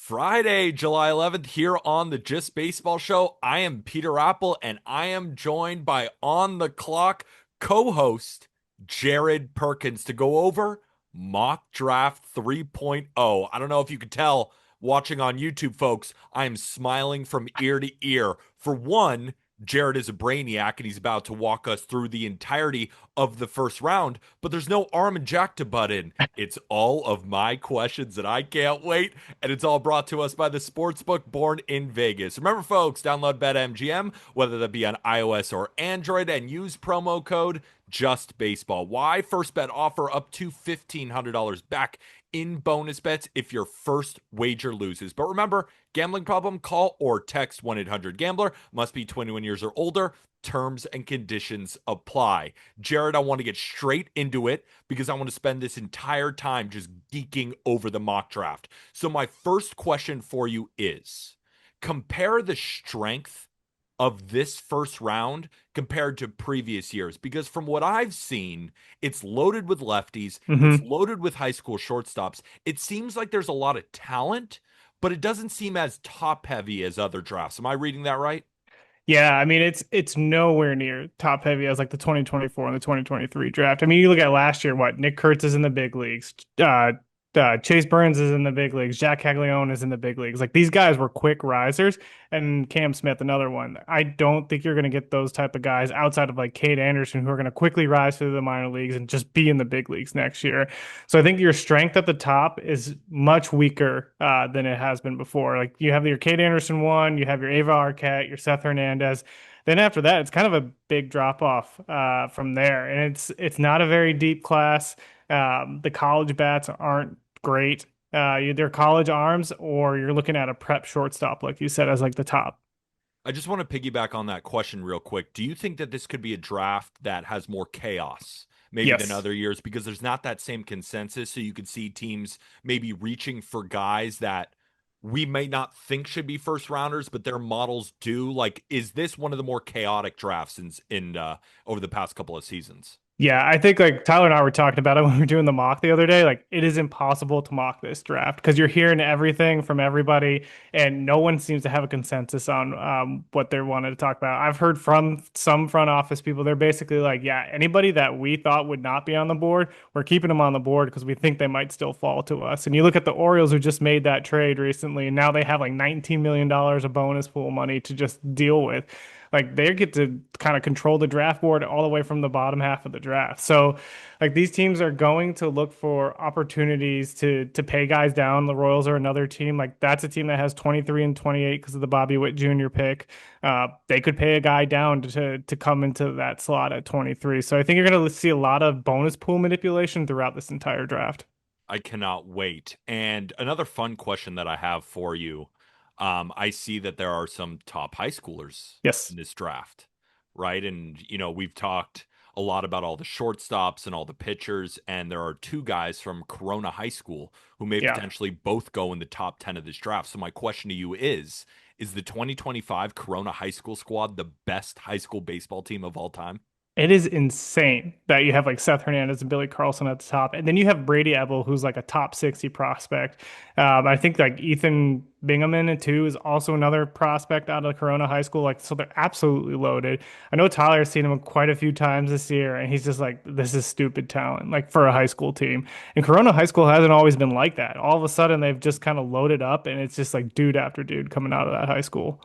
Friday, July 11th, here on the Just Baseball Show. I am Peter Appel, and I am joined by On the Clock co host Jared Perkins to go over Mock Draft 3.0. I don't know if you could tell watching on YouTube, folks. I am smiling from ear to ear. For one, Jared is a brainiac and he's about to walk us through the entirety of the first round, but there's no Arm and Jack to butt in. It's all of my questions and I can't wait. And it's all brought to us by the sportsbook born in Vegas. Remember, folks, download BetMGM, whether that be on iOS or Android, and use promo code JustBaseball. Why? First bet offer up to $1,500 back in bonus bets if your first wager loses. But remember, gambling problem? Call or text 1-800-GAMBLER. Must be 21 years or older. Terms and conditions apply. Jared, I want to get straight into it because I want to spend this entire time just geeking over the mock draft. So my first question for you is, compare the strength of this first round compared to previous years, because from what I've seen, it's loaded with lefties, it's hmm loaded with high school shortstops. It seems like there's a lot of talent, but it doesn't seem as top heavy as other drafts. Am I reading that right? Yeah, I mean it's nowhere near top heavy as like the 2024 and the 2023 draft. I mean, you look at last year, what Nick Kurtz is in the big leagues, Chase Burns is in the big leagues, Jack Caglione is in the big leagues. Like these guys were quick risers, and Cam Smith, another one. I don't think you're going to get those type of guys outside of like Cade Anderson who are going to quickly rise through the minor leagues and just be in the big leagues next year. So I think your strength at the top is much weaker than it has been before. Like you have your Cade Anderson one, you have your Ava Arquette, your Seth Hernandez. Then after that, it's kind of a big drop off from there, and it's not a very deep class. The college bats aren't great. Either college arms or you're looking at a prep shortstop, like you said, as like the top. I just want to piggyback on that question real quick. Do you think that this could be a draft that has more chaos maybe than Yes. other years because there's not that same consensus? So you could see teams maybe reaching for guys that we may not think should be first rounders, but their models do. Like, is this one of the more chaotic drafts in over the past couple of seasons? Yeah, I think like Tyler and I were talking about it when we were doing the mock the other day. Like, it is impossible to mock this draft because you're hearing everything from everybody, and no one seems to have a consensus on what they wanted to talk about. I've heard from some front office people, they're basically like, yeah, anybody that we thought would not be on the board, we're keeping them on the board because we think they might still fall to us. And you look at the Orioles who just made that trade recently, and now they have like $19 million of bonus pool money to just deal with. Like they get to kind of control the draft board all the way from the bottom half of the draft. So like these teams are going to look for opportunities to pay guys down. The Royals are another team. Like that's a team that has 23 and 28 because of the Bobby Witt Jr. pick. They could pay a guy down to come into that slot at 23. So I think you're going to see a lot of bonus pool manipulation throughout this entire draft. I cannot wait. And another fun question that I have for you. I see that there are some top high schoolers Yes. in this draft, right? And, we've talked a lot about all the shortstops and all the pitchers, and there are two guys from Corona High School who may Yeah. potentially both go in the top 10 of this draft. So my question to you is the 2025 Corona High School squad the best high school baseball team of all time? It is insane that you have like Seth Hernandez and Billy Carlson at the top, and then you have Brady Ebel, who's like a top 60 prospect. I think like Ethan Bingaman too is also another prospect out of Corona High School. Like, so they're absolutely loaded. I know Tyler has seen him quite a few times this year, and he's just like, this is stupid talent, like for a high school team. And Corona High School hasn't always been like that. All of a sudden, they've just kind of loaded up, and it's just like dude after dude coming out of that high school.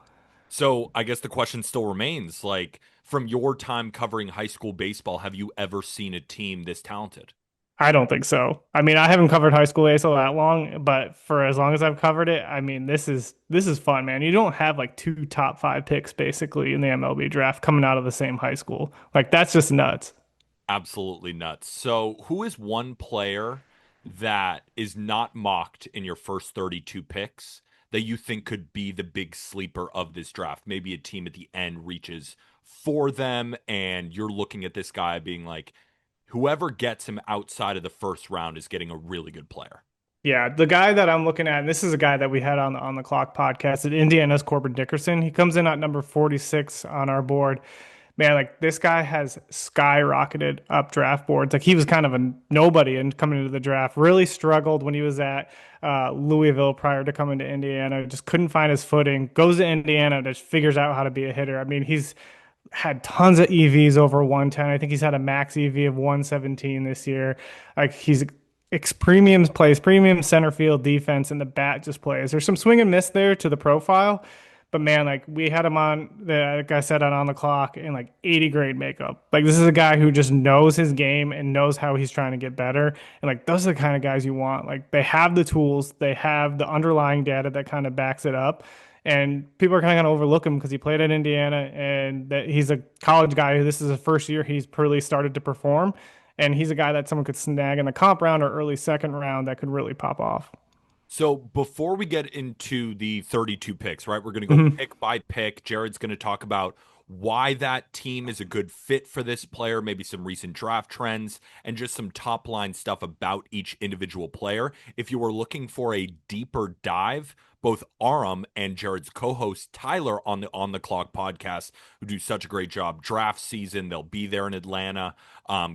So I guess the question still remains, like, from your time covering high school baseball, have you ever seen a team this talented? I don't think so. I mean, I haven't covered high school ASL that long, but for as long as I've covered it, I mean, this is fun, man. You don't have like two top five picks basically in the MLB draft coming out of the same high school. Like that's just nuts. Absolutely nuts. So, who is one player that is not mocked in your first 32 picks that you think could be the big sleeper of this draft? Maybe a team at the end reaches for them, and you're looking at this guy being like, whoever gets him outside of the first round is getting a really good player. Yeah, the guy that I'm looking at, and this is a guy that we had on the clock podcast at Indiana's Corbin Dickerson. He comes in at number 46 on our board. man, like this guy has skyrocketed up draft boards. Like he was kind of a nobody and coming into the draft. Really struggled when he was at Louisville prior to coming to Indiana. Just couldn't find his footing. Goes to Indiana, just figures out how to be a hitter. I mean, he's had tons of EVs over 110. I think he's had a max EV of 117 this year. Like he's premium plays premium center field defense, and the bat just plays. There's some swing and miss there to the profile, but man, like we had him on like I said on the clock in like 80 grade makeup. Like this is a guy who just knows his game and knows how he's trying to get better. And like those are the kind of guys you want. Like they have the tools, they have the underlying data that kind of backs it up. And people are kind of going to overlook him because he played at Indiana and that he's a college guy. This is his first year he's really started to perform. And he's a guy that someone could snag in the comp round or early second round that could really pop off. So before we get into the 32 picks, right, we're going to go Mhm. pick by pick. Jared's going to talk about why that team is a good fit for this player, maybe some recent draft trends, and just some top line stuff about each individual player. If you were looking for a deeper dive, both Aram and Jared's co-host Tyler on the On the Clock podcast, who do such a great job. Draft season, they'll be there in Atlanta.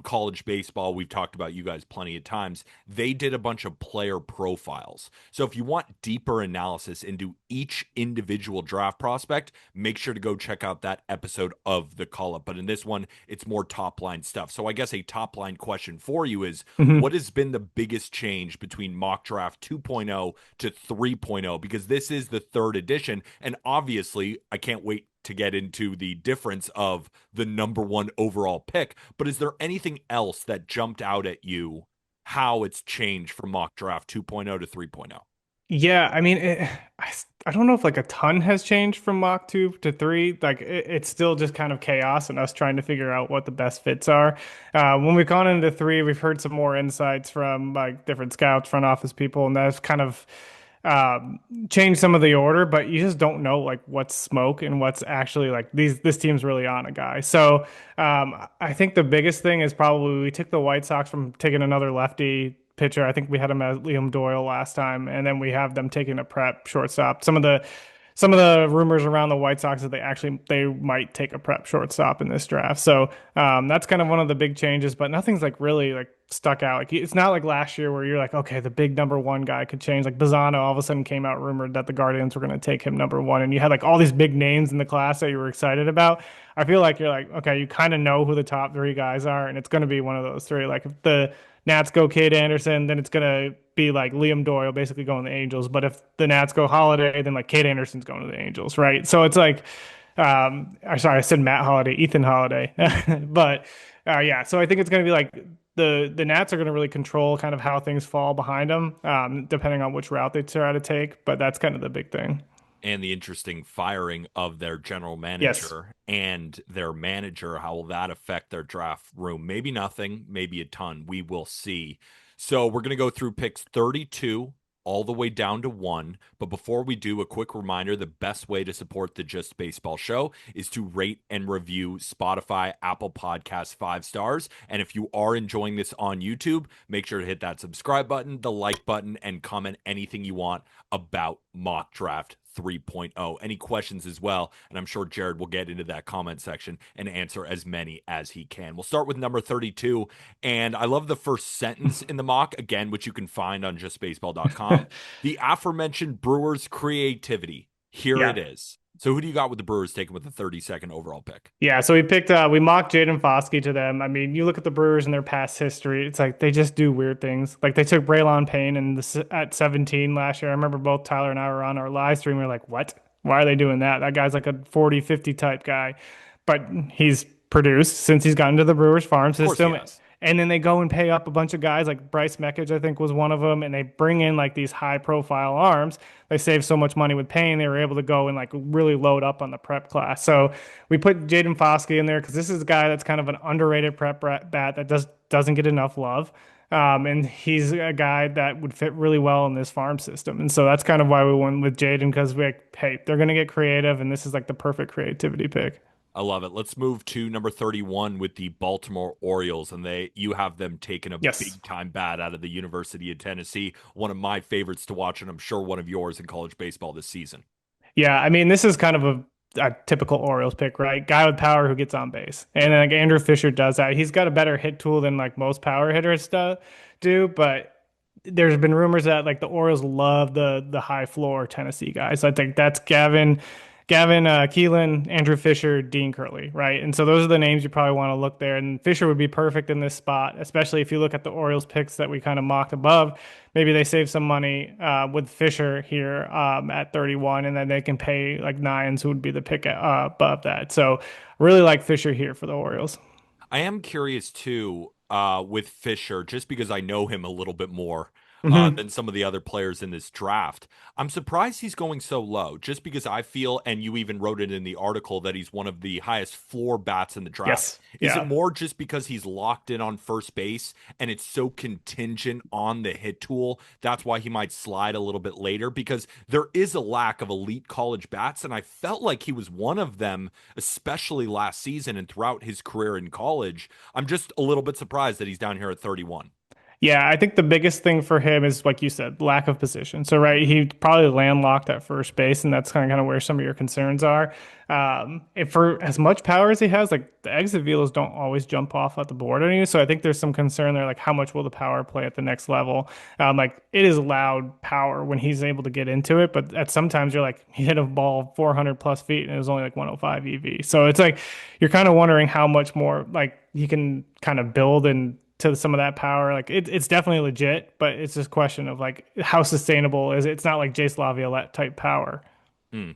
College baseball, we've talked about you guys plenty of times. They did a bunch of player profiles. So if you want deeper analysis into each individual draft prospect, make sure to go check out that episode of the call up. But in this one, it's more top line stuff. So I guess a top line question for you is Mhm. what has been the biggest change between mock draft 2.0 to 3.0? Because this is the third edition. And obviously, I can't wait to get into the difference of the number one overall pick. But is there anything else that jumped out at you how it's changed from mock draft 2.0 to 3.0? Yeah, I mean, I don't know if like a ton has changed from Mach 2 to 3. Like it's still just kind of chaos and us trying to figure out what the best fits are. When we've gone into 3, we've heard some more insights from like different scouts, front office people, and that's kind of um, changed some of the order, but you just don't know like what's smoke and what's actually like this team's really on a guy. So I think the biggest thing is probably we took the White Sox from taking another lefty pitcher. I think we had him as Liam Doyle last time, and then we have them taking a prep shortstop. Some of the rumors around the White Sox that they might take a prep shortstop in this draft. So that's kind of one of the big changes, but nothing's like really like stuck out. Like it's not like last year where you're like, okay, the big number one guy could change. Like Bazano all of a sudden came out rumored that the Guardians were going to take him number one, and you had like all these big names in the class that you were excited about. I feel like you're like, okay, you kind of know who the top three guys are, and it's going to be one of those three. Like if the Nats go Cade Anderson, then it's gonna be like Liam Doyle basically going to the Angels. But if the Nats go Holiday, then like Cade Anderson's going to the Angels, right? So it's like, sorry, I said Matt Holiday, Ethan Holiday, but yeah. So I think it's gonna be like the Nats are gonna really control kind of how things fall behind them, depending on which route they try to take. But that's kind of the big thing. And the interesting firing of their general Yes. manager and their manager. How will that affect their draft room? Maybe nothing, maybe a ton. We will see. So we're going to go through picks 32 all the way down to one. But before we do, a quick reminder the best way to support the Just Baseball show is to rate and review Spotify, Apple Podcasts 5 stars. And if you are enjoying this on YouTube, make sure to hit that subscribe button, the like button, and comment anything you want about Mock Draft 3.0. Any questions as well? And I'm sure Jared will get into that comment section and answer as many as he can. We'll start with number 32. And I love the first sentence in the mock, again, which you can find on justbaseball.com. The aforementioned Brewers' creativity. Here it Yeah. is. So who do you got with the Brewers taking with the 32nd overall pick? Yeah, so we mocked Jaden Foskey to them. I mean, you look at the Brewers and their past history, it's like they just do weird things. Like they took Braylon Payne at 17 last year. I remember both Tyler and I were on our live stream. We were like, what? Why are they doing that? That guy's like a 40, 50 type guy. But he's produced since he's gotten to the Brewers farm Of course he system. has. And then they go and pay up a bunch of guys like Bryce Meckage, I think was one of them, and they bring in like these high profile arms. They save so much money with Payne, they were able to go and like really load up on the prep class. So we put Jaden Foskey in there because this is a guy that's kind of an underrated prep bat that doesn't get enough love. And he's a guy that would fit really well in this farm system. And so that's kind of why we went with Jaden because we're like, hey, they're going to get creative, and this is like the perfect creativity pick. I love it. Let's move to number 31 with the Baltimore Orioles, and you have them taking a Yes. big time bat out of the University of Tennessee. One of my favorites to watch, and I'm sure one of yours in college baseball this season. Yeah, I mean, this is kind of a a typical Orioles pick, right? Guy with power who gets on base. And then, like Andrew Fisher does that. He's got a better hit tool than like most power hitters do, but there's been rumors that like the Orioles love the high floor Tennessee guys. So I think that's Gavin Keelan, Andrew Fisher, Dean Curley, right? And so those are the names you probably want to look there. And Fisher would be perfect in this spot, especially if you look at the Orioles picks that we kind of mocked above. Maybe they save some money with Fisher here at 31, and then they can pay like nines, who would be the pick above that. So really like Fisher here for the Orioles. I am curious too, with Fisher, just because I know him a little bit more Hmm. than some of the other players in this draft. I'm surprised he's going so low, just because I feel, and you even wrote it in the article, that he's one of the highest floor bats in the draft. Yes. Is it Yeah. more just because he's locked in on first base and it's so contingent on the hit tool? That's why he might slide a little bit later, because there is a lack of elite college bats, and I felt like he was one of them, especially last season and throughout his career in college. I'm just a little bit surprised that he's down here at 31. Yeah, I think the biggest thing for him is, like you said, lack of position. So, right, he probably landlocked at first base, and that's kind of where some of your concerns are. If for as much power as he has, like the exit velos don't always jump off at the board on you. So I think there's some concern there, like how much will the power play at the next level? Like it is loud power when he's able to get into it, but at sometimes you're like he hit a ball 400 plus feet and it was only like 105 EV. So it's like you're kind of wondering how much more like he can kind of build and to some of that power. Like it's definitely legit, but it's just a question of like how sustainable is it? It's not like Jace Laviolette type power.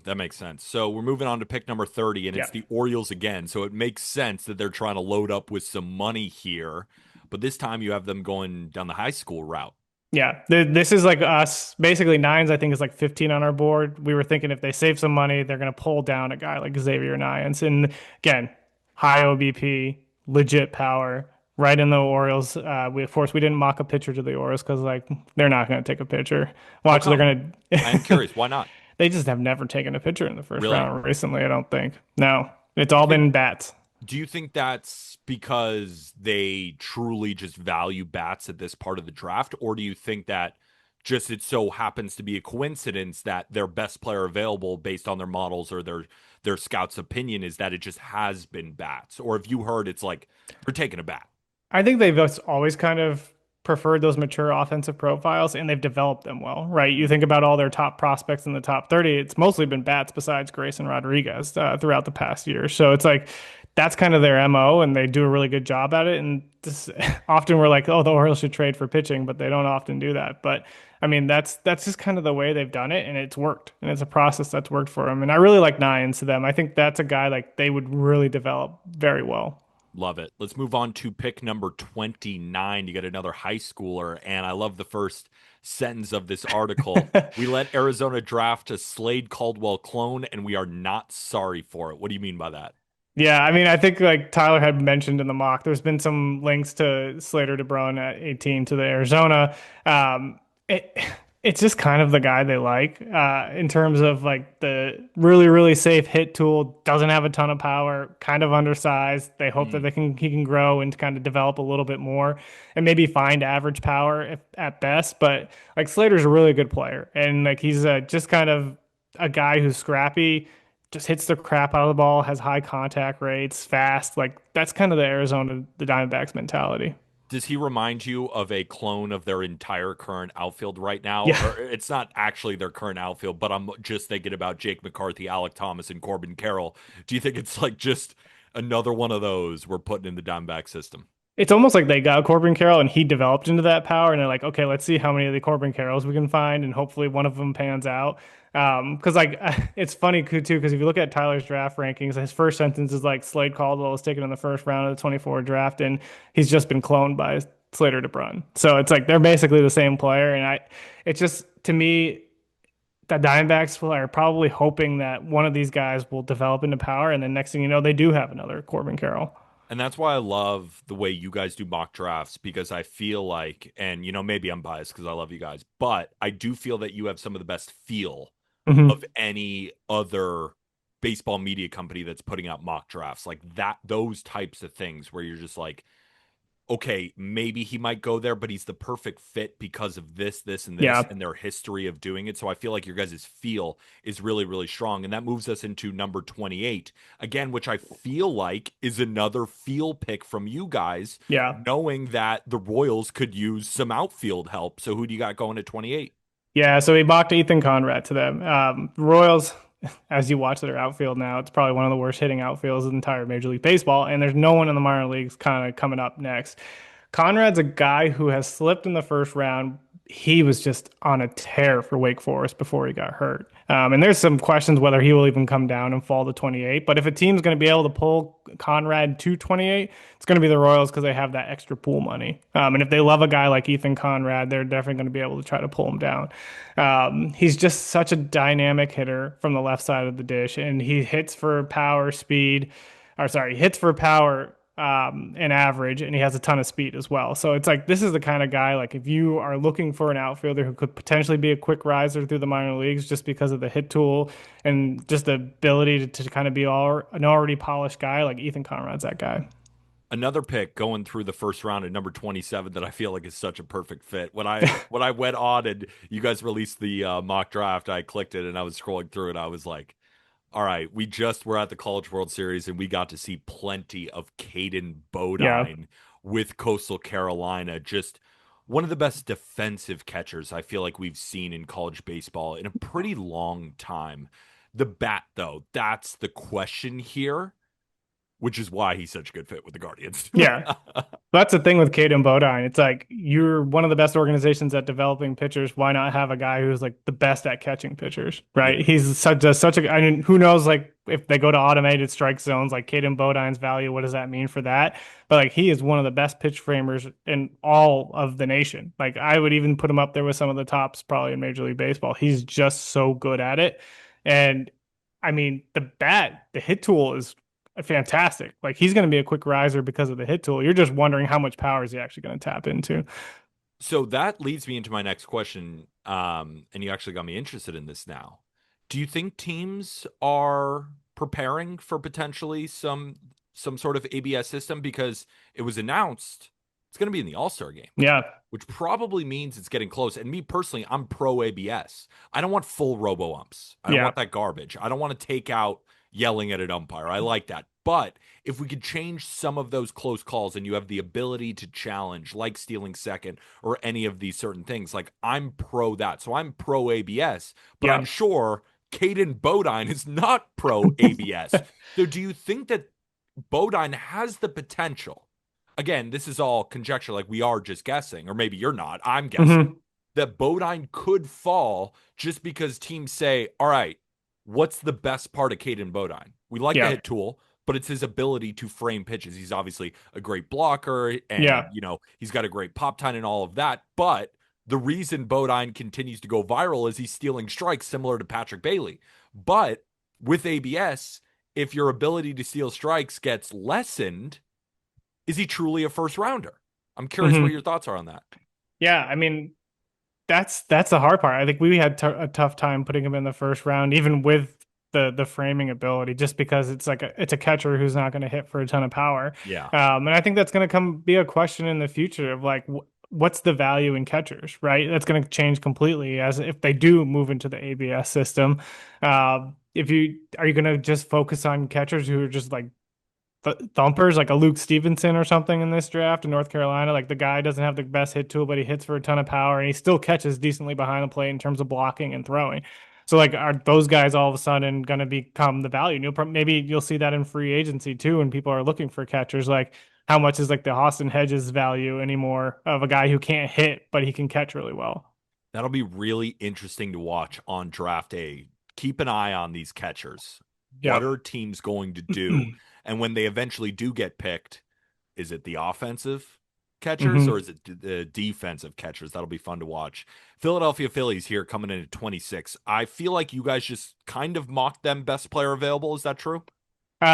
That makes sense. So we're moving on to pick number 30, and Yeah. it's the Orioles again. So it makes sense that they're trying to load up with some money here. But this time you have them going down the high school route. Yeah, this is like us. Basically, nines, I think, is like 15 on our board. We were thinking if they save some money, they're going to pull down a guy like Xavier Nines. And again, high OBP, legit power, right in the Orioles. Of course, we didn't mock a pitcher to the Orioles because, like, they're not going to take a pitcher. How Watch, they're come? going I am to. curious. Why not? They just have never taken a pitcher in the first Really? round recently, I don't think. No, it's Do you all think been bats. do you think that's because they truly just value bats at this part of the draft? Or do you think that just it so happens to be a coincidence that their best player available based on their models or their scouts' opinion is that it just has been bats? Or have you heard it's like we're taking a bat? I think they've just always kind of preferred those mature offensive profiles and they've developed them well, right? You think about all their top prospects in the top 30, it's mostly been bats besides Grayson Rodriguez throughout the past year. So it's like that's kind of their MO and they do a really good job at it. And this, often we're like, oh, the Orioles should trade for pitching, but they don't often do that. But I mean, that's just kind of the way they've done it and it's worked and it's a process that's worked for them. And I really like Nines to them. I think that's a guy like they would really develop very well. Love it. Let's move on to pick number 29. You got another high schooler, and I love the first sentence of this article. We let Arizona draft a Slade Caldwell clone, and we are not sorry for it. What do you mean by that? Yeah, I mean, I think like Tyler had mentioned in the mock, there's been some links to Slater DeBrun at 18 to the Arizona. Um, it it's just kind of the guy they like in terms of like the really really safe hit tool. Doesn't have a ton of power, kind of undersized. They hope that Mm. he can grow and kind of develop a little bit more and maybe find average power if, at best. But like Slater's a really good player and like he's just kind of a guy who's scrappy just hits the crap out of the ball, has high contact rates, fast. Like that's kind of the Diamondbacks mentality. Does he remind you of a clone of their entire current outfield right now? Yeah. Or it's not actually their current outfield, but I'm just thinking about Jake McCarthy, Alec Thomas, and Corbin Carroll. Do you think it's like just another one of those we're putting in the Diamondback system? It's almost like they got Corbin Carroll and he developed into that power, and they're like, okay, let's see how many of the Corbin Carrolls we can find, and hopefully one of them pans out. Because like it's funny too, because if you look at Tyler's draft rankings, his first sentence is like Slade Caldwell was taken in the first round of the 24 draft, and he's just been cloned by Slater DeBrun. So it's like they're basically the same player, and it's just to me the Diamondbacks are probably hoping that one of these guys will develop into power, and then next thing you know, they do have another Corbin Carroll. And that's why I love the way you guys do mock drafts, because I feel like, and maybe I'm biased because I love you guys, but I do feel that you have some of the best feel Hmm. of any other baseball media company that's putting out mock drafts, like that, those types of things where you're just like, okay, maybe he might go there, but he's the perfect fit because of this, and this, Yeah. and their history of doing it. So I feel like your guys' feel is really, really strong. And that moves us into number 28, again, which I feel like is another feel pick from you guys, Yeah. knowing that the Royals could use some outfield help. So who do you got going at 28? Yeah, so he mocked Ethan Conrad to them. Royals, as you watch their outfield now, it's probably one of the worst hitting outfields in the entire Major League Baseball, and there's no one in the minor leagues kind of coming up next. Conrad's a guy who has slipped in the first round. He was just on a tear for Wake Forest before he got hurt. And there's some questions whether he will even come down and fall to 28. But if a team's going to be able to pull Conrad to 28, it's going to be the Royals because they have that extra pool money. And if they love a guy like Ethan Conrad, they're definitely going to be able to try to pull him down. He's just such a dynamic hitter from the left side of the dish, and he hits for power, speed, or sorry, hits for power and average, and he has a ton of speed as well. So it's like this is the kind of guy like if you are looking for an outfielder who could potentially be a quick riser through the minor leagues just because of the hit tool and just the ability to kind of be an already polished guy, like Ethan Conrad's that guy. Another pick going through the first round at number 27 that I feel like is such a perfect fit. When I went on and you guys released the mock draft, I clicked it and I was scrolling through it. I was like, all right, we just were at the College World Series and we got to see plenty of Caden Yeah, Bodine with Coastal Carolina. Just one of the best defensive catchers I feel like we've seen in college baseball in a pretty long time. The bat, though, that's the question here, which is why he's such a good fit with the Guardians. yeah. That's the thing with Caden Bodine. It's like you're one of the best organizations at developing pitchers. Why not have a guy who's like the best at catching pitchers, Yeah. right? He's such a. I mean, who knows? Like if they go to automated strike zones, like Caden Bodine's value, what does that mean for that? But like he is one of the best pitch framers in all of the nation. Like I would even put him up there with some of the tops probably in Major League Baseball. He's just so good at it, and I mean the hit tool is fantastic. Like he's going to be a quick riser because of the hit tool. You're just wondering how much power is he actually going to tap into. So that leads me into my next question. And you actually got me interested in this now. Do you think teams are preparing for potentially some sort of ABS system? Because it was announced it's going to be in the All-Star game, Yeah, which probably means it's getting close. And me personally, I'm pro ABS. I don't want full robo umps. I don't yeah, want that garbage. I don't want to take out yelling at an umpire. I like that. But if we could change some of those close calls and you have the ability to challenge, like stealing second or any of these certain things, like I'm pro that. So I'm pro ABS, but I'm yeah. sure Caden Bodine is not pro ABS. So do you think that Bodine has the potential? Again, this is all conjecture, like we are just guessing, or maybe you're not. I'm guessing Hmm. that Bodine could fall just because teams say, all right, what's the best part of Caden Bodine? We like the Yeah, hit tool, but it's his ability to frame pitches. He's obviously a great blocker and, yeah, he's got a great pop time and all of that. But the reason Bodine continues to go viral is he's stealing strikes similar to Patrick Bailey. But with ABS, if your ability to steal strikes gets lessened, is he truly a first rounder? I'm curious what hmm your thoughts are on that. yeah. I mean, that's the hard part. I think we had a tough time putting him in the first round, even with the framing ability, just because it's like it's a catcher who's not going to hit for a ton of power. Yeah. And I think that's going to come be a question in the future of like what's the value in catchers, right? That's going to change completely as if they do move into the ABS system. If you are you going to just focus on catchers who are just like thumpers like a Luke Stevenson or something in this draft in North Carolina. Like the guy doesn't have the best hit tool, but he hits for a ton of power and he still catches decently behind the plate in terms of blocking and throwing. So like, are those guys all of a sudden going to become the value? And maybe you'll see that in free agency too, when people are looking for catchers. Like, how much is like the Austin Hedges value anymore of a guy who can't hit but he can catch really well? That'll be really interesting to watch on draft day. Keep an eye on these catchers. What Yep. are teams going to do? And when they eventually do get picked, is it the offensive catchers or Hmm. is it the defensive catchers? That'll be fun to watch. Philadelphia Phillies here coming in at 26. I feel like you guys just kind of mocked them best player available. Is that true?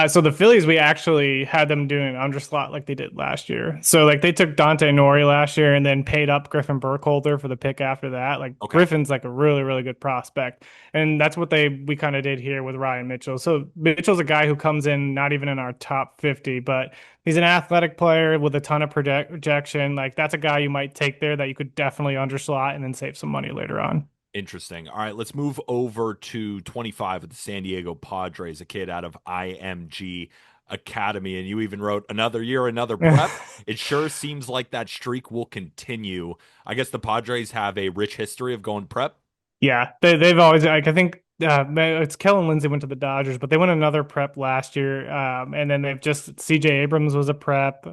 So the Phillies, we actually had them doing an underslot like they did last year. So like they took Dante Nori last year and then paid up Griffin Burkholder for the pick after that. Like Okay. Griffin's like a really, really good prospect. And that's what we kind of did here with Ryan Mitchell. So Mitchell's a guy who comes in not even in our top 50, but he's an athletic player with a ton of projection. Like that's a guy you might take there that you could definitely underslot and then save some money later on. Interesting. All right, let's move over to 25 with the San Diego Padres, a kid out of IMG Academy. And you even wrote another year, another prep. It sure seems like that streak will continue. I guess the Padres have a rich history of going prep. Yeah, they've always like I think it's Kellen Lindsay went to the Dodgers, but they went another prep last year, and then they've just CJ Abrams was a prep.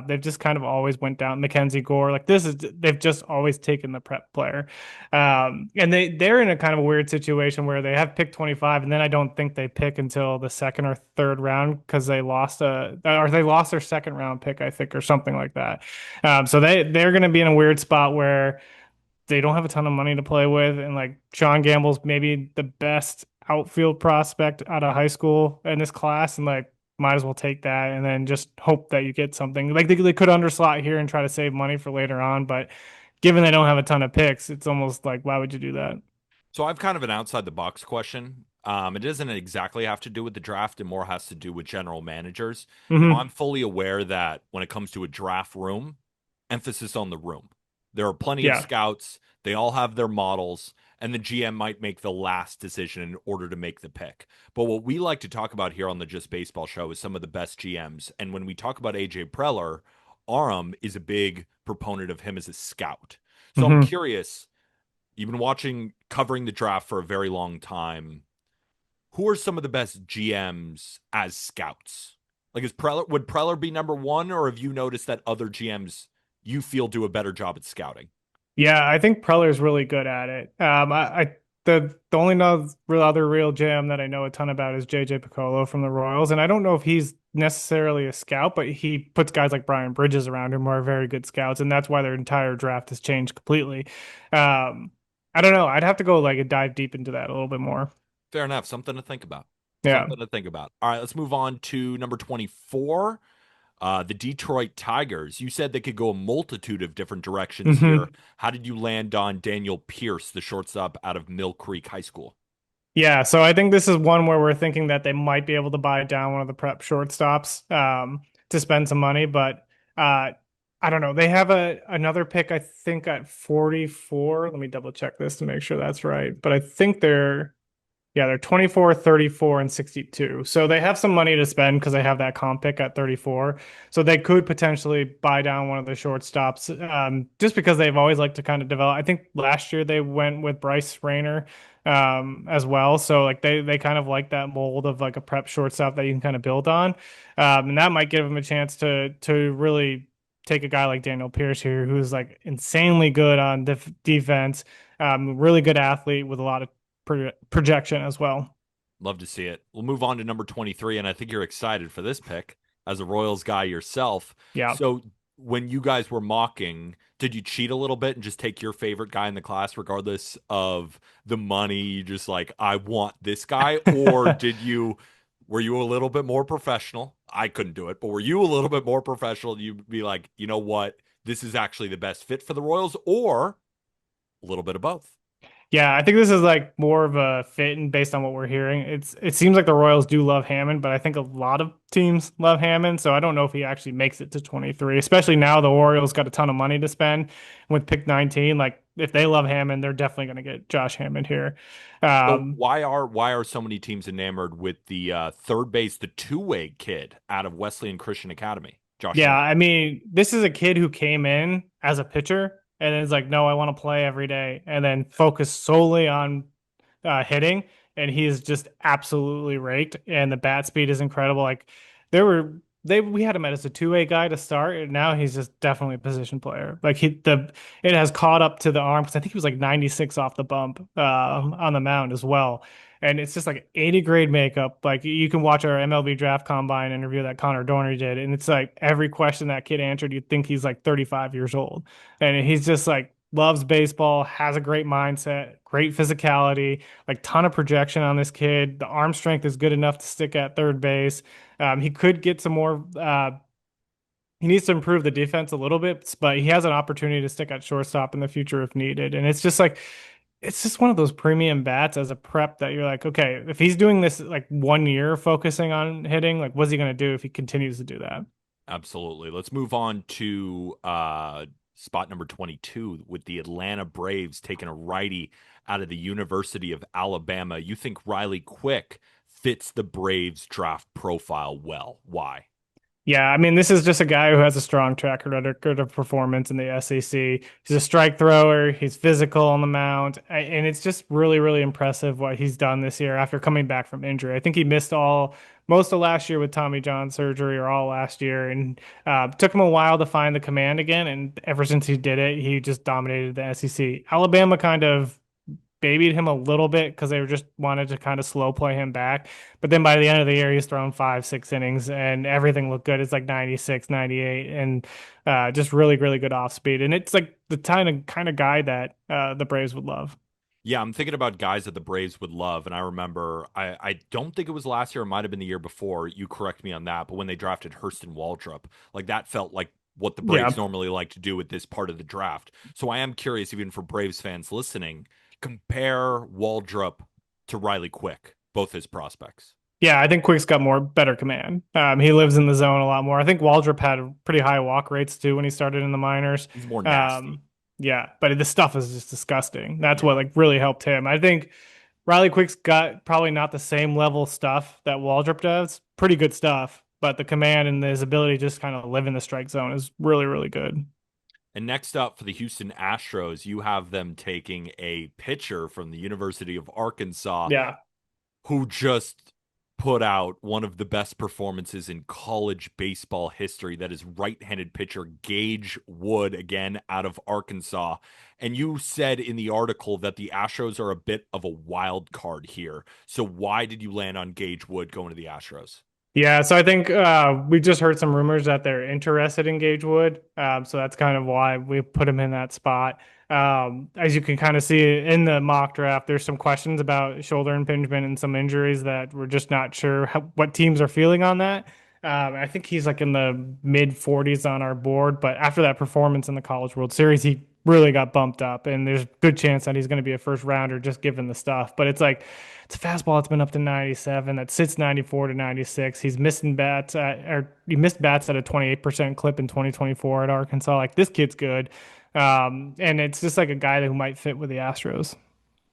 They've just kind of always went down Mackenzie Gore. Like this is they've just always taken the prep player, and they're in a kind of a weird situation where they have pick 25, and then I don't think they pick until the second or third round because they lost their second round pick I think or something like that. So they're going to be in a weird spot where they don't have a ton of money to play with, and like Sean Gamble's maybe the best outfield prospect out of high school in this class, and like might as well take that and then just hope that you get something. Like they could underslot here and try to save money for later on, but given they don't have a ton of picks, it's almost like why would you do that? So I've kind of an outside the box question. It doesn't exactly have to do with the draft, and more has to do with general managers. Hmm. I'm fully aware that when it comes to a draft room, emphasis on the room. There are plenty of Yeah. scouts, they all have their models, and the GM might make the last decision in order to make the pick. But what we like to talk about here on the Just Baseball show is some of the best GMs. And when we talk about AJ Preller, Aram is a big proponent of him as a scout. So I'm Hmm. curious, you've been covering the draft for a very long time. Who are some of the best GMs as scouts? Like, would Preller be number one, or have you noticed that other GMs you feel do a better job at scouting? Yeah, I think Preller's really good at it. The only other real jam that I know a ton about is JJ Piccolo from the Royals, and I don't know if he's necessarily a scout, but he puts guys like Brian Bridges around him who are very good scouts, and that's why their entire draft has changed completely. Um, I don't know. I'd have to go like dive deep into that a little bit more. Fair enough. Something to think about. Yeah. Something to think about. All right, let's move on to number 24. The Detroit Tigers. You said they could go a multitude of different directions here. Hmm. How did you land on Daniel Pierce, the shortstop out of Mill Creek High School? Yeah, so I think this is one where we're thinking that they might be able to buy down one of the prep shortstops to spend some money, but uh, I don't know. They have another pick, I think, at 44. Let me double check this to make sure that's right. But I think they're 24, 34, and 62. So they have some money to spend because they have that comp pick at 34. So they could potentially buy down one of the shortstops just because they've always liked to kind of develop. I think last year they went with Bryce Rayner as well. So like they kind of like that mold of like a prep shortstop that you can kind of build on. And that might give them a chance to really take a guy like Daniel Pierce here, who's like insanely good on defense, really good athlete with a lot of projection as well. Love to see it. We'll move on to number 23, and I think you're excited for this pick as a Royals guy yourself. Yeah. So, when you guys were mocking, did you cheat a little bit and just take your favorite guy in the class, regardless of the money? You just like, I want this guy, or were you a little bit more professional? I couldn't do it, but were you a little bit more professional? You'd be like, you know what? This is actually the best fit for the Royals, or a little bit of both. Yeah, I think this is like more of a fit and based on what we're hearing. It seems like the Royals do love Hammond, but I think a lot of teams love Hammond, so I don't know if he actually makes it to 23, especially now the Orioles got a ton of money to spend with pick 19. Like if they love Hammond, they're definitely going to get Josh Hammond here. So Um, why are so many teams enamored with the third base, the two-way kid out of Wesleyan Christian Academy, Josh Yeah, Hammond? I mean, this is a kid who came in as a pitcher and is like, no, I want to play every day, and then focus solely on hitting, and he's just absolutely raked. And the bat speed is incredible. Like we had him as a two-way guy to start, and now he's just definitely a position player. Like it has caught up to the arm because I think he was like 96 off the bump Wow. on the mound as well. And it's just like 80 grade makeup. Like you can watch our MLB draft combine interview that Connor Dorner did, and it's like every question that kid answered, you'd think he's like 35 years old. And he's just like loves baseball, has a great mindset, great physicality, like ton of projection on this kid. The arm strength is good enough to stick at third base. He could get some more. He needs to improve the defense a little bit, but he has an opportunity to stick at shortstop in the future if needed. And it's just like, it's just one of those premium bats as a prep that you're like, okay, if he's doing this like 1 year focusing on hitting, like what's he going to do if he continues to do that? Absolutely. Let's move on to spot number 22 with the Atlanta Braves taking a righty out of the University of Alabama. You think Riley Quick fits the Braves draft profile well? Why? Yeah, I mean, this is just a guy who has a strong track record of performance in the SEC. He's a strike thrower. He's physical on the mound, and it's just really, really impressive what he's done this year after coming back from injury. I think he missed most of last year with Tommy John surgery, or all last year, and took him a while to find the command again. And ever since he did it, he just dominated the SEC. Alabama kind of babied him a little bit because they were just wanted to kind of slow play him back. But then by the end of the year, he's thrown 5, 6 innings and everything looked good. It's like 96, 98, and just really, really good off speed. And it's like the kind of guy that the Braves would love. Yeah, I'm thinking about guys that the Braves would love. And I remember, I don't think it was last year, it might have been the year before. You correct me on that. But when they drafted Hurston Waldrop, like that felt like what the Yeah. Braves normally like to do with this part of the draft. So I am curious, even for Braves fans listening, compare Waldrop to Riley Quick, both his prospects. Yeah, I think Quick's got more better command. He lives in the zone a lot more. I think Waldrop had pretty high walk rates too when he started in the minors. He's more nasty. Um, yeah, but the stuff is just disgusting. That's what Yeah. like really helped him. I think Riley Quick's got probably not the same level stuff that Waldrop does. Pretty good stuff, but the command and his ability to just kind of live in the strike zone is really, really good. And next up for the Houston Astros, you have them taking a pitcher from the University of Arkansas Yeah. who just put out one of the best performances in college baseball history. That is right-handed pitcher Gage Wood, again out of Arkansas. And you said in the article that the Astros are a bit of a wild card here. So why did you land on Gage Wood going to the Astros? Yeah, so I think we just heard some rumors that they're interested in Gage Wood. So that's kind of why we put him in that spot. As you can kind of see in the mock draft, there's some questions about shoulder impingement and some injuries that we're just not sure what teams are feeling on that. I think he's like in the mid 40s on our board, but after that performance in the College World Series, he really got bumped up, and there's a good chance that he's going to be a first rounder just given the stuff. But it's like it's a fastball that's been up to 97 that sits 94 to 96. He missed bats at a 28% clip in 2024 at Arkansas. Like this kid's good. And it's just like a guy who might fit with the Astros.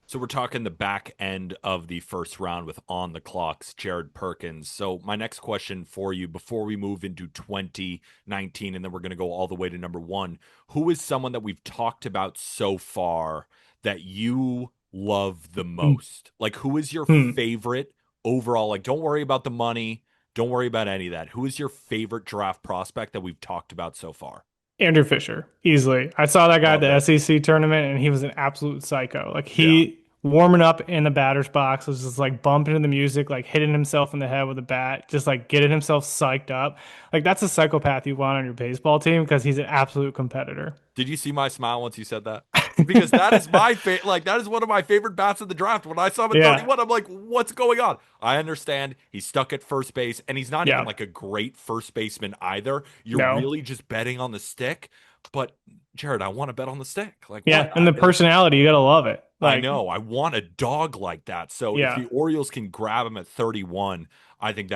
So we're talking the back end of the first round with on the clocks, Jared Perkins. So my next question for you before we move into 2019, and then we're going to go all the way to number one, who is someone that we've talked about so far that you love the most? Like, who is your Hmm. favorite overall? Like, don't worry about the money. Don't worry about any of that. Who is your favorite draft prospect that we've talked about so far? Andrew Fisher, easily. I saw that guy at Love the it. SEC tournament, and he was an absolute psycho. Like Yeah. he warming up in the batter's box was just like bumping to the music, like hitting himself in the head with a bat, just like getting himself psyched up. Like that's a psychopath you want on your baseball team because he's an absolute competitor. Did you see my smile once you said that? Because that is my like that is one of my favorite bats of the draft. When I saw him at Yeah, 31, I'm like, what's going on? I understand he's stuck at first base, and he's not even yeah, like a great first baseman either. You're no, really just betting on the stick. But Jared, I want to bet on the stick. Like what? yeah, and the personality, you gotta love it. I Like, know. I want a dog like that. So if yeah. the Orioles can grab him at 31, I think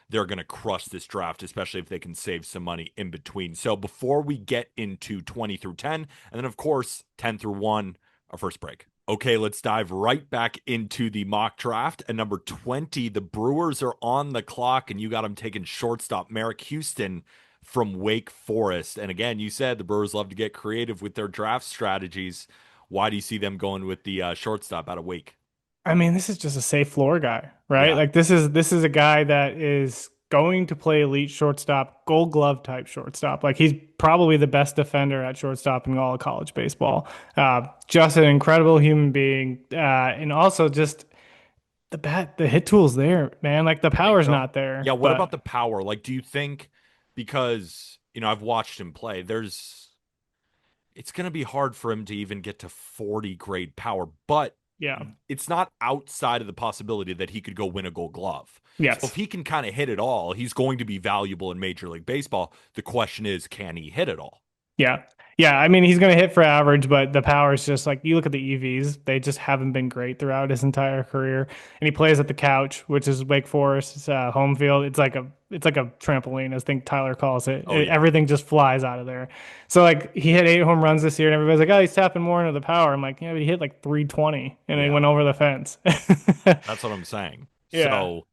they're going to crush this draft, especially if they can save some money in between. So before we get into 20 through 10, and then of course 10 through 1, our first break. Okay, let's dive right back into the mock draft. At number 20, the Brewers are on the clock, and you got them taking shortstop Merrick Houston from Wake Forest. And again, you said the Brewers love to get creative with their draft strategies. Why do you see them going with the shortstop out of Wake? I mean, this is just a safe floor guy, right? Yeah, Like this is a guy that is going to play elite shortstop, gold glove type shortstop. Like he's probably the best defender at shortstop in all of college baseball. Just an incredible human being. And also just the hit tool's there, man. Like the you think power's so? not there, Yeah, what about but the power? Like, do you think because, I've watched him play, it's going to be hard for him to even get to 40 grade power, but Yeah. it's not outside of the possibility that he could go win a gold glove. So if Yes. he can kind of hit it all, he's going to be valuable in Major League Baseball. The question is, can he hit it all? Yeah. Yeah. I mean, he's going to hit for average, but the power is just like you look at the EVs, they just haven't been great throughout his entire career. And he plays at the couch, which is Wake Forest's home field. It's like a trampoline, I think Tyler calls it. Oh yeah. Everything just flies out of there. So like he hit 8 home runs this year, and everybody's like, "Oh, he's tapping more into the power." I'm like, "Yeah, but he hit like 320, and he Yeah. went over the fence." That's what I'm saying. Yeah. So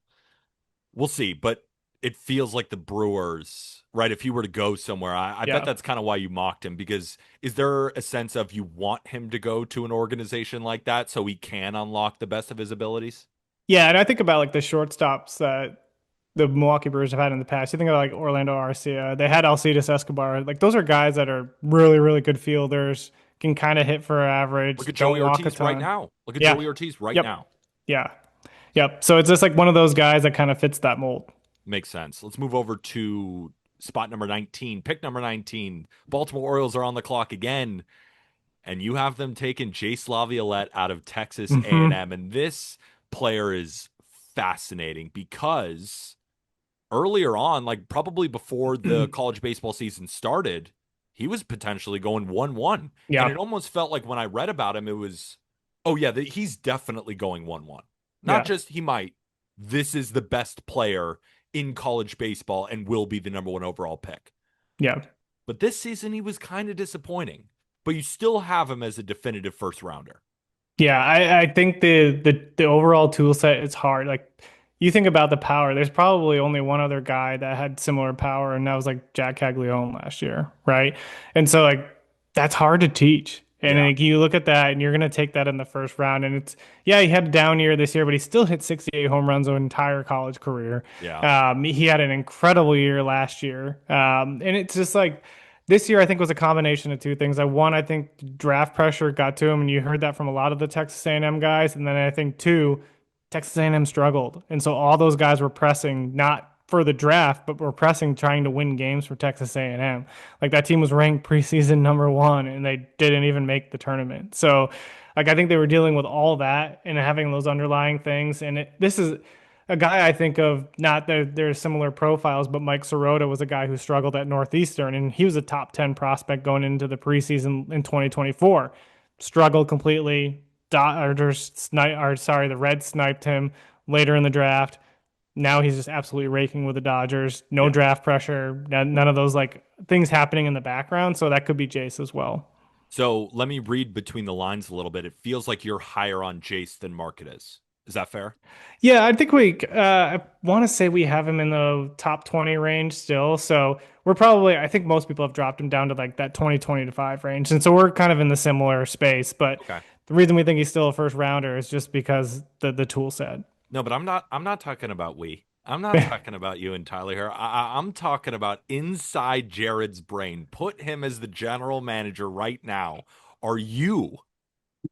we'll see, but it feels like the Brewers, right? If he were to go somewhere, I bet Yeah. that's kind of why you mocked him because is there a sense of you want him to go to an organization like that so he can unlock the best of his abilities? Yeah, and I think about like the shortstops that the Milwaukee Brewers have had in the past. You think of like Orlando Arcia, they had Alcides Escobar. Like those are guys that are really, really good fielders, can kind of hit for Look average, at don't Joey walk a Ortiz right ton. now. Look at Yeah. Joey Ortiz right Yep. now. Yeah. Yep. So it's just like one of those guys that kind of fits that mold. Makes sense. Let's move over to spot number 19. Pick number 19. Baltimore Orioles are on the clock again, and you have them taking Jace Laviolette out of Texas A&M. Hmm. And this player is fascinating because earlier on, like probably before the college baseball season started, he was potentially going 1-1. And Yeah. it almost felt like when I read about him, it was, oh, yeah, he's definitely going 1-1. Not Yeah. just he might, this is the best player in college baseball and will be the number one overall pick. Yeah. But this season, he was kind of disappointing. But you still have him as a definitive first rounder. Yeah, I think the overall tool set is hard. Like you think about the power, there's probably only one other guy that had similar power, and that was like Jack Caglione last year, right? And so like that's hard to teach. And Yeah. like, you look at that and you're gonna take that in the first round. And it's yeah, he had a down year this year, but he still hit 68 home runs his entire college career. Yeah. He had an incredible year last year. And it's just like this year, I think was a combination of two things. I think draft pressure got to him, and you heard that from a lot of the Texas A&M guys. And then I think two, Texas A&M struggled, and so all those guys were pressing not for the draft, but were pressing trying to win games for Texas A&M. Like that team was ranked preseason number one, and they didn't even make the tournament. So, like I think they were dealing with all that and having those underlying things. And this is a guy I think of, not that there's similar profiles, but Mike Sirota was a guy who struggled at Northeastern, and he was a top 10 prospect going into the preseason in 2024. Struggled completely. The Reds sniped him later in the draft. Now he's just absolutely raking with the Dodgers. No Yeah. draft pressure, none of those like things happening in the background. So that could be Jace as well. So let me read between the lines a little bit. It feels like you're higher on Jace than Market is. Is that fair? Yeah, I think I want to say we have him in the top 20 range still. So I think most people have dropped him down to like that 2025 range. And so we're kind of in the similar space. But Okay. the reason we think he's still a first rounder is just because the tool set. No, but I'm not talking about we. I'm not talking about you and Tyler here. I'm talking about inside Jared's brain. Put him as the general manager right now. Are you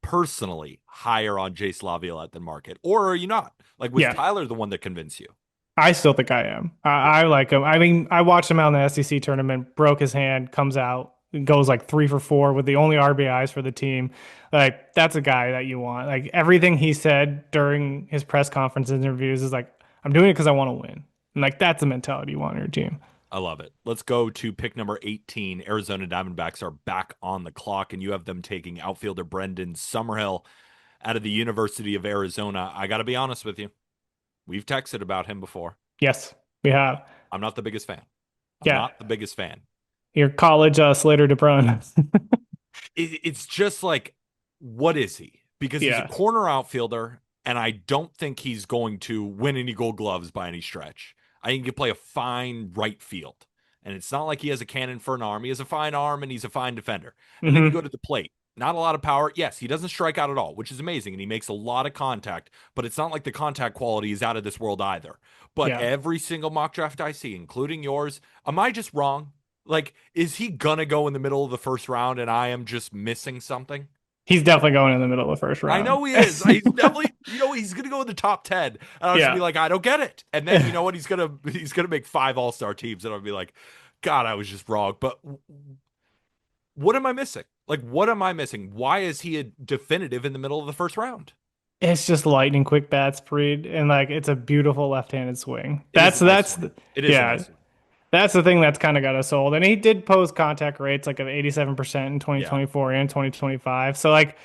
personally higher on Jace Laviolette than Market? Or are you not? Like, was Yeah, Tyler the one that convinced you? I still think I am. Yeah. I like him. I mean, I watched him out in the SEC tournament, broke his hand, comes out, goes like 3 for 4 with the only RBIs for the team. Like, that's a guy that you want. Like, everything he said during his press conference interviews is like, I'm doing it because I want to win. And like, that's the mentality you want on your team. I love it. Let's go to pick number 18. Arizona Diamondbacks are back on the clock, and you have them taking outfielder Brendan Summerhill out of the University of Arizona. I got to be honest with you. We've texted about him before. Yes, we have. I'm not the biggest fan. I'm Yeah, not the biggest fan. your college Slater DeBrun. It's just like, what is he? Because he's a Yeah. corner outfielder, and I don't think he's going to win any gold gloves by any stretch. I think he can play a fine right field. And it's not like he has a cannon for an arm. He has a fine arm, and he's a fine defender. And then you go Hmm. to the plate. Not a lot of power. Yes, he doesn't strike out at all, which is amazing. And he makes a lot of contact, but it's not like the contact quality is out of this world either. But Yeah. every single mock draft I see, including yours, am I just wrong? Like, is he gonna go in the middle of the first round and I am just missing something? He's definitely going in the middle of the first I round. know he is. He's definitely, he's gonna go in the top 10. And I was gonna be Yeah. like, I don't get it. And then you know what? He's gonna make 5 all-star teams, and I'll be like, God, I was just wrong. But what am I missing? Like, what am I missing? Why is he a definitive in the middle of the first round? It's just lightning quick bat speed, and like it's a beautiful left-handed swing. It is a nice That's swing. It is a yeah, nice swing. that's the thing that's kind of got us sold. And he did post contact rates like of 87% in Yeah. 2024 and 2025. So like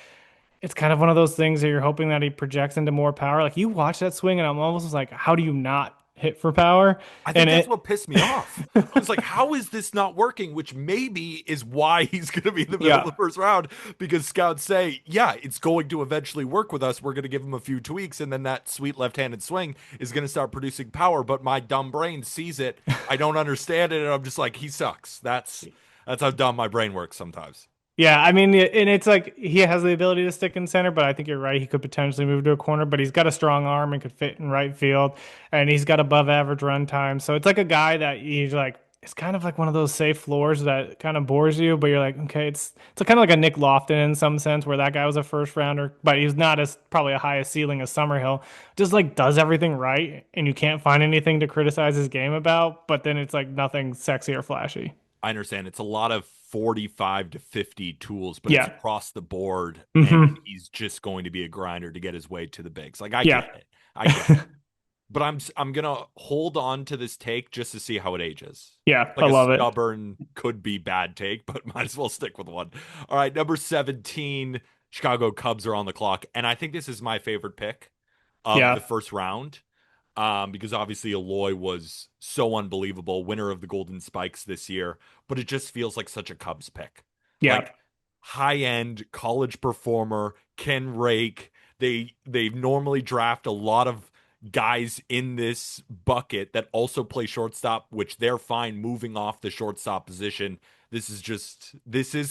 it's kind of one of those things that you're hoping that he projects into more power. Like you watch that swing, and I'm almost like, how do you not hit for power? I think And that's it, what pissed me off. I was like, how is this not working? Which maybe is why he's going to be in the middle of yeah, the first round because scouts say, yeah, it's going to eventually work with us. We're going to give him a few tweaks, and then that sweet left handed swing is going to start producing power. But my dumb brain sees it. I don't understand it. And I'm just like, he sucks. That's how dumb my brain works sometimes. yeah. I mean, and it's like he has the ability to stick in center, but I think you're right. He could potentially move to a corner, but he's got a strong arm and could fit in right field, and he's got above average run time. So it's like a guy that he's like. It's kind of like one of those safe floors that kind of bores you, but you're like, okay, it's kind of like a Nick Lofton in some sense, where that guy was a first rounder, but he's not as probably a high ceiling as Summerhill. Just like does everything right, and you can't find anything to criticize his game about, but then it's like nothing sexy or flashy. I understand it's a lot of 45 to 50 tools, but it's Yeah. across the board, and Hmm. he's just going to be a grinder to get his way to the bigs. Like I Yeah. get it. I get it. But I'm gonna hold on to this take just to see how it ages. Yeah. I Like a love it. stubborn, could be bad take, but might as well stick with one. All right, number 17, Chicago Cubs are on the clock, and I think this is my favorite pick of the Yeah. first round. Because obviously Eloy was so unbelievable, winner of the Golden Spikes this year, but it just feels like such a Cubs pick. Yeah. Like high end college performer, can rake. They normally draft a lot of guys in this bucket that also play shortstop, which they're fine moving off the shortstop position. This is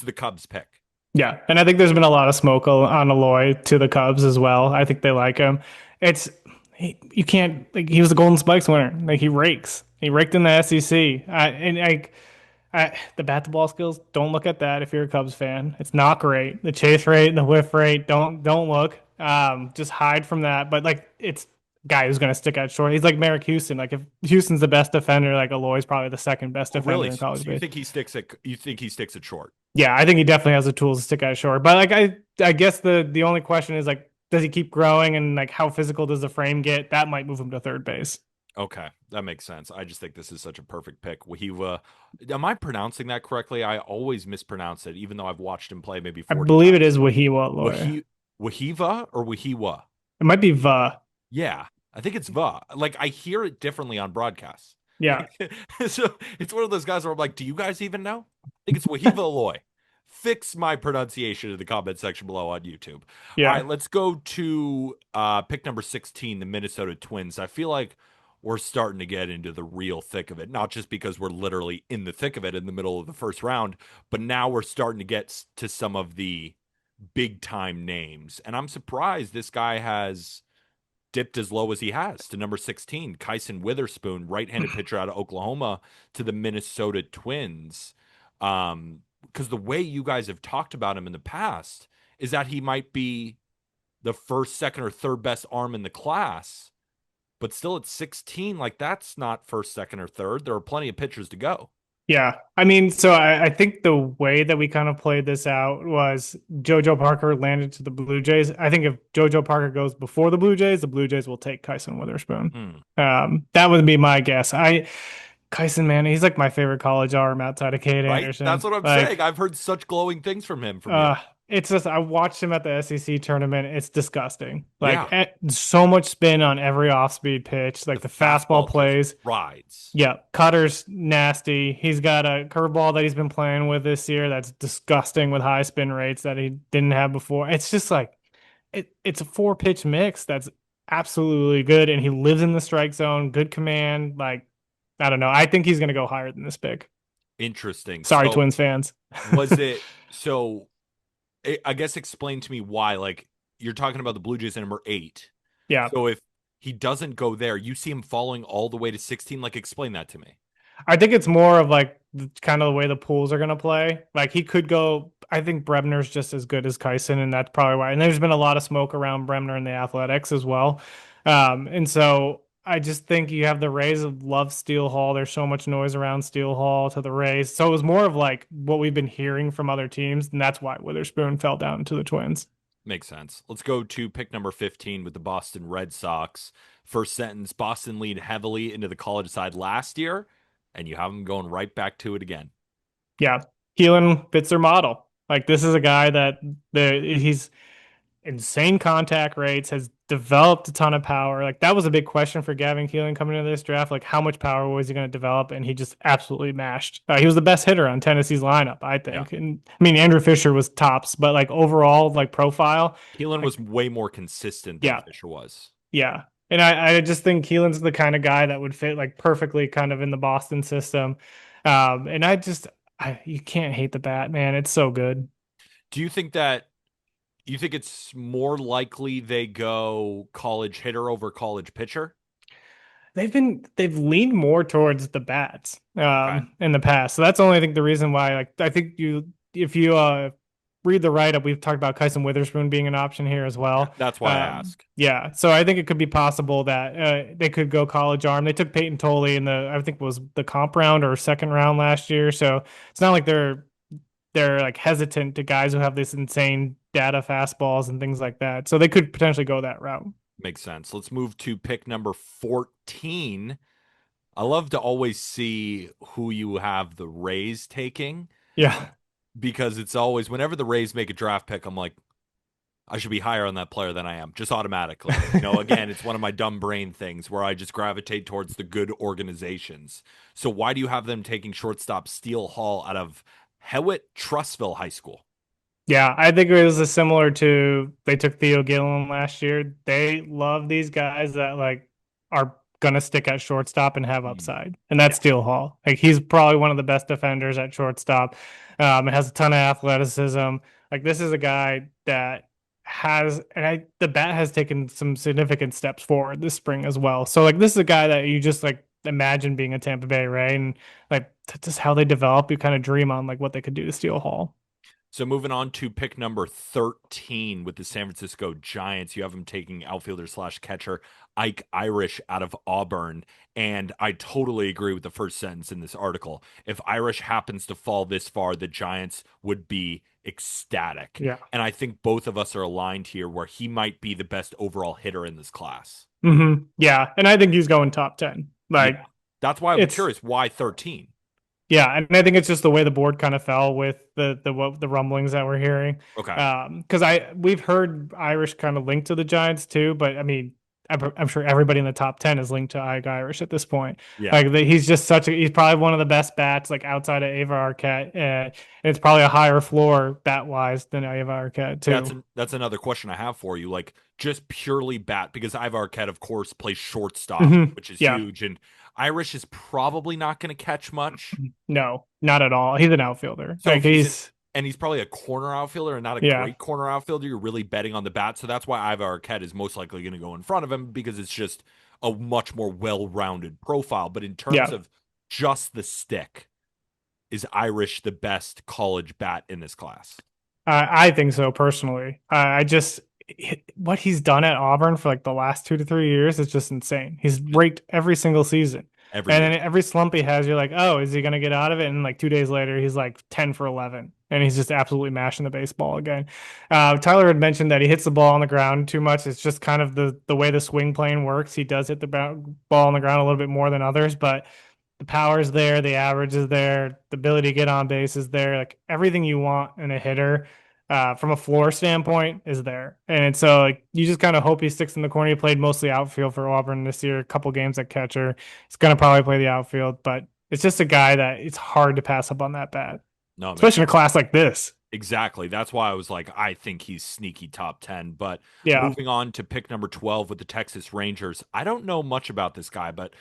the Cubs pick. Yeah. And I think there's been a lot of smoke on Eloy to the Cubs as well. I think they like him. It's you can't like he was the Golden Spikes winner. Like he rakes. He raked in the SEC. And like the bat to ball skills, don't look at that if you're a Cubs fan. It's not great. The chase rate, the whiff rate, don't look. Just hide from that. But like it's a guy who's gonna stick out short. He's like Merrick Houston. Like if Houston's the best defender, like Eloy's probably the second best Oh, defender really? in So college you base. think he sticks at short? Yeah, I think he definitely has the tools to stick out short. But like I guess the only question is like does he keep growing and like how physical does the frame get? That might move him to third base. Okay, that makes sense. I just think this is such a perfect pick. Wahiva, am I pronouncing that correctly? I always mispronounce it, even though I've watched him play maybe I 40 believe it times. is Wahiwa lawyer. Wahiva or Wahiwa? It might be Va. Yeah, I think it's Va. Like I hear it differently on broadcasts. Yeah. Like, so it's one of those guys where I'm like, do you guys even know? I think it's Wahiva Aloy. Fix my pronunciation in the comment section below on YouTube. All Yeah. right, let's go to pick number 16, the Minnesota Twins. I feel like we're starting to get into the real thick of it, not just because we're literally in the thick of it in the middle of the first round, but now we're starting to get to some of the big time names. And I'm surprised this guy has dipped as low as he has to number 16, Kyson Witherspoon, right-handed pitcher out of Oklahoma to the Minnesota Twins. Because the way you guys have talked about him in the past is that he might be the first, second, or third best arm in the class, but still at 16, like that's not first, second, or third. There are plenty of pitchers to go. Yeah. I mean, so I think the way that we kind of played this out was JoJo Parker landed to the Blue Jays. I think if JoJo Parker goes before the Blue Jays will take Kyson Witherspoon. Hmm. That would be my guess. Kyson, man, he's like my favorite college arm outside of Cade Right? That's Anderson. what I'm saying. Like, I've heard such glowing things from him from you. it's just I watched him at the SEC tournament. It's disgusting. Like Yeah. so much spin on every off-speed pitch. The Like the fastball fastball just plays. rides. Yeah, cutter's nasty. He's got a curveball that he's been playing with this year that's disgusting with high spin rates that he didn't have before. It's just like it's a four pitch mix that's absolutely good, and he lives in the strike zone. Good command. Like I don't know. I think he's gonna go higher than this pick. Interesting. Sorry, So Twins fans. was it so I guess explain to me why. Like you're talking about the Blue Jays at number 8. Yeah, So if he doesn't go there, you see him falling all the way to 16. Like explain that to me. I think it's more of like kind of the way the pools are gonna play. Like he could go. I think Bremner's just as good as Kyson, and that's probably why. And there's been a lot of smoke around Bremner and the Athletics as well. And so I just think you have the Rays of love Steel Hall. There's so much noise around Steel Hall to the Rays. So it was more of like what we've been hearing from other teams, and that's why Witherspoon fell down to the Twins. Makes sense. Let's go to pick number 15 with the Boston Red Sox. First sentence: Boston lead heavily into the college side last year, and you have them going right back to it again. Yeah, Keelan fits their model. Like this is a guy that he's insane contact rates, has developed a ton of power. Like that was a big question for Gavin Keelan coming into this draft. Like how much power was he going to develop? And he just absolutely mashed. He was the best hitter on Tennessee's lineup, I Yeah. think. And I mean, Andrew Fisher was tops, but like overall, like profile, Keelan like was way more consistent than yeah, Fisher was. yeah. And I just think Keelan's the kind of guy that would fit like perfectly kind of in the Boston system. And you can't hate the bat, man. It's so good. Do you think it's more likely they go college hitter over college pitcher? They've leaned more towards the bats Okay. in the past. So that's only I think the reason why like I think you if you read the write up, we've talked about Kyson Witherspoon being an option here as Yeah, well. that's why I ask. Yeah, so I think it could be possible that they could go college arm. They took Peyton Tolley in the I think it was the comp round or second round last year. So it's not like they're like hesitant to guys who have this insane data fastballs and things like that. So they could potentially go that route. Makes sense. Let's move to pick number 14. I love to always see who you have the Rays taking Yeah. because it's always whenever the Rays make a draft pick, I'm like, I should be higher on that player than I am, just automatically. Again, it's one of my dumb brain things where I just gravitate towards the good organizations. So why do you have them taking shortstop Steele Hall out of Hewitt Trussville High School? Yeah, I think it was a similar to they took Theo Gilliam last year. They love these guys that like are gonna stick at shortstop and have Mm, upside, and that's yeah. Steele Hall. Like he's probably one of the best defenders at shortstop. It has a ton of athleticism. Like this is a guy that the bat has taken some significant steps forward this spring as well. So like this is a guy that you just like imagine being a Tampa Bay Ray, and like that's just how they develop. You kind of dream on like what they could do to Steele Hall. So moving on to pick number 13 with the San Francisco Giants, you have them taking outfielder slash catcher Ike Irish out of Auburn. And I totally agree with the first sentence in this article. If Irish happens to fall this far, the Giants would be ecstatic. Yeah. And I think both of us are aligned here where he might be the best overall hitter in this class. Yeah, and I think he's going top 10. Yeah. Like That's why I'm it's curious why 13? yeah, and I think it's just the way the board kind of fell with the rumblings that we're hearing. Okay. Because we've heard Irish kind of linked to the Giants too, but I mean, I'm sure everybody in the top 10 is linked to Ike Irish at this point. Yeah. Like he's just he's probably one of the best bats like outside of Ava Arquette, and it's probably a higher floor bat wise than Ava Arquette too. That's another question I have for you. Like just purely bat because Ivar Arquette, of course, plays shortstop, which is Yeah. huge, and Irish is probably not going to catch much. No, not at all. He's an outfielder. So Like if he's he's probably a corner outfielder and not a yeah. great corner outfielder, you're really betting on the bat. So that's why Ivar Arquette is most likely going to go in front of him because it's just a much more well-rounded profile. But in terms Yeah. of just the stick, is Irish the best college bat in this class? I think so personally. I just what he's done at Auburn for like the last 2 to 3 years is just insane. He's raked every single season, Every and year. then every slump he has, you're like, oh, is he gonna get out of it? And like 2 days later, he's like 10 for 11, and he's just absolutely mashing the baseball again. Tyler had mentioned that he hits the ball on the ground too much. It's just kind of the way the swing plane works. He does hit the ball on the ground a little bit more than others, but the power is there, the average is there, the ability to get on base is there. Like everything you want in a hitter, from a floor standpoint, is there. And so like you just kind of hope he sticks in the corner. He played mostly outfield for Auburn this year, a couple games at catcher. He's gonna probably play the outfield, but it's just a guy that it's hard to pass up on that bat, No, it makes especially in a sense. class like this. Exactly. That's why I was like, I think he's sneaky top 10. But Yeah, moving on to pick number 12 with the Texas Rangers, I don't know much about this guy, but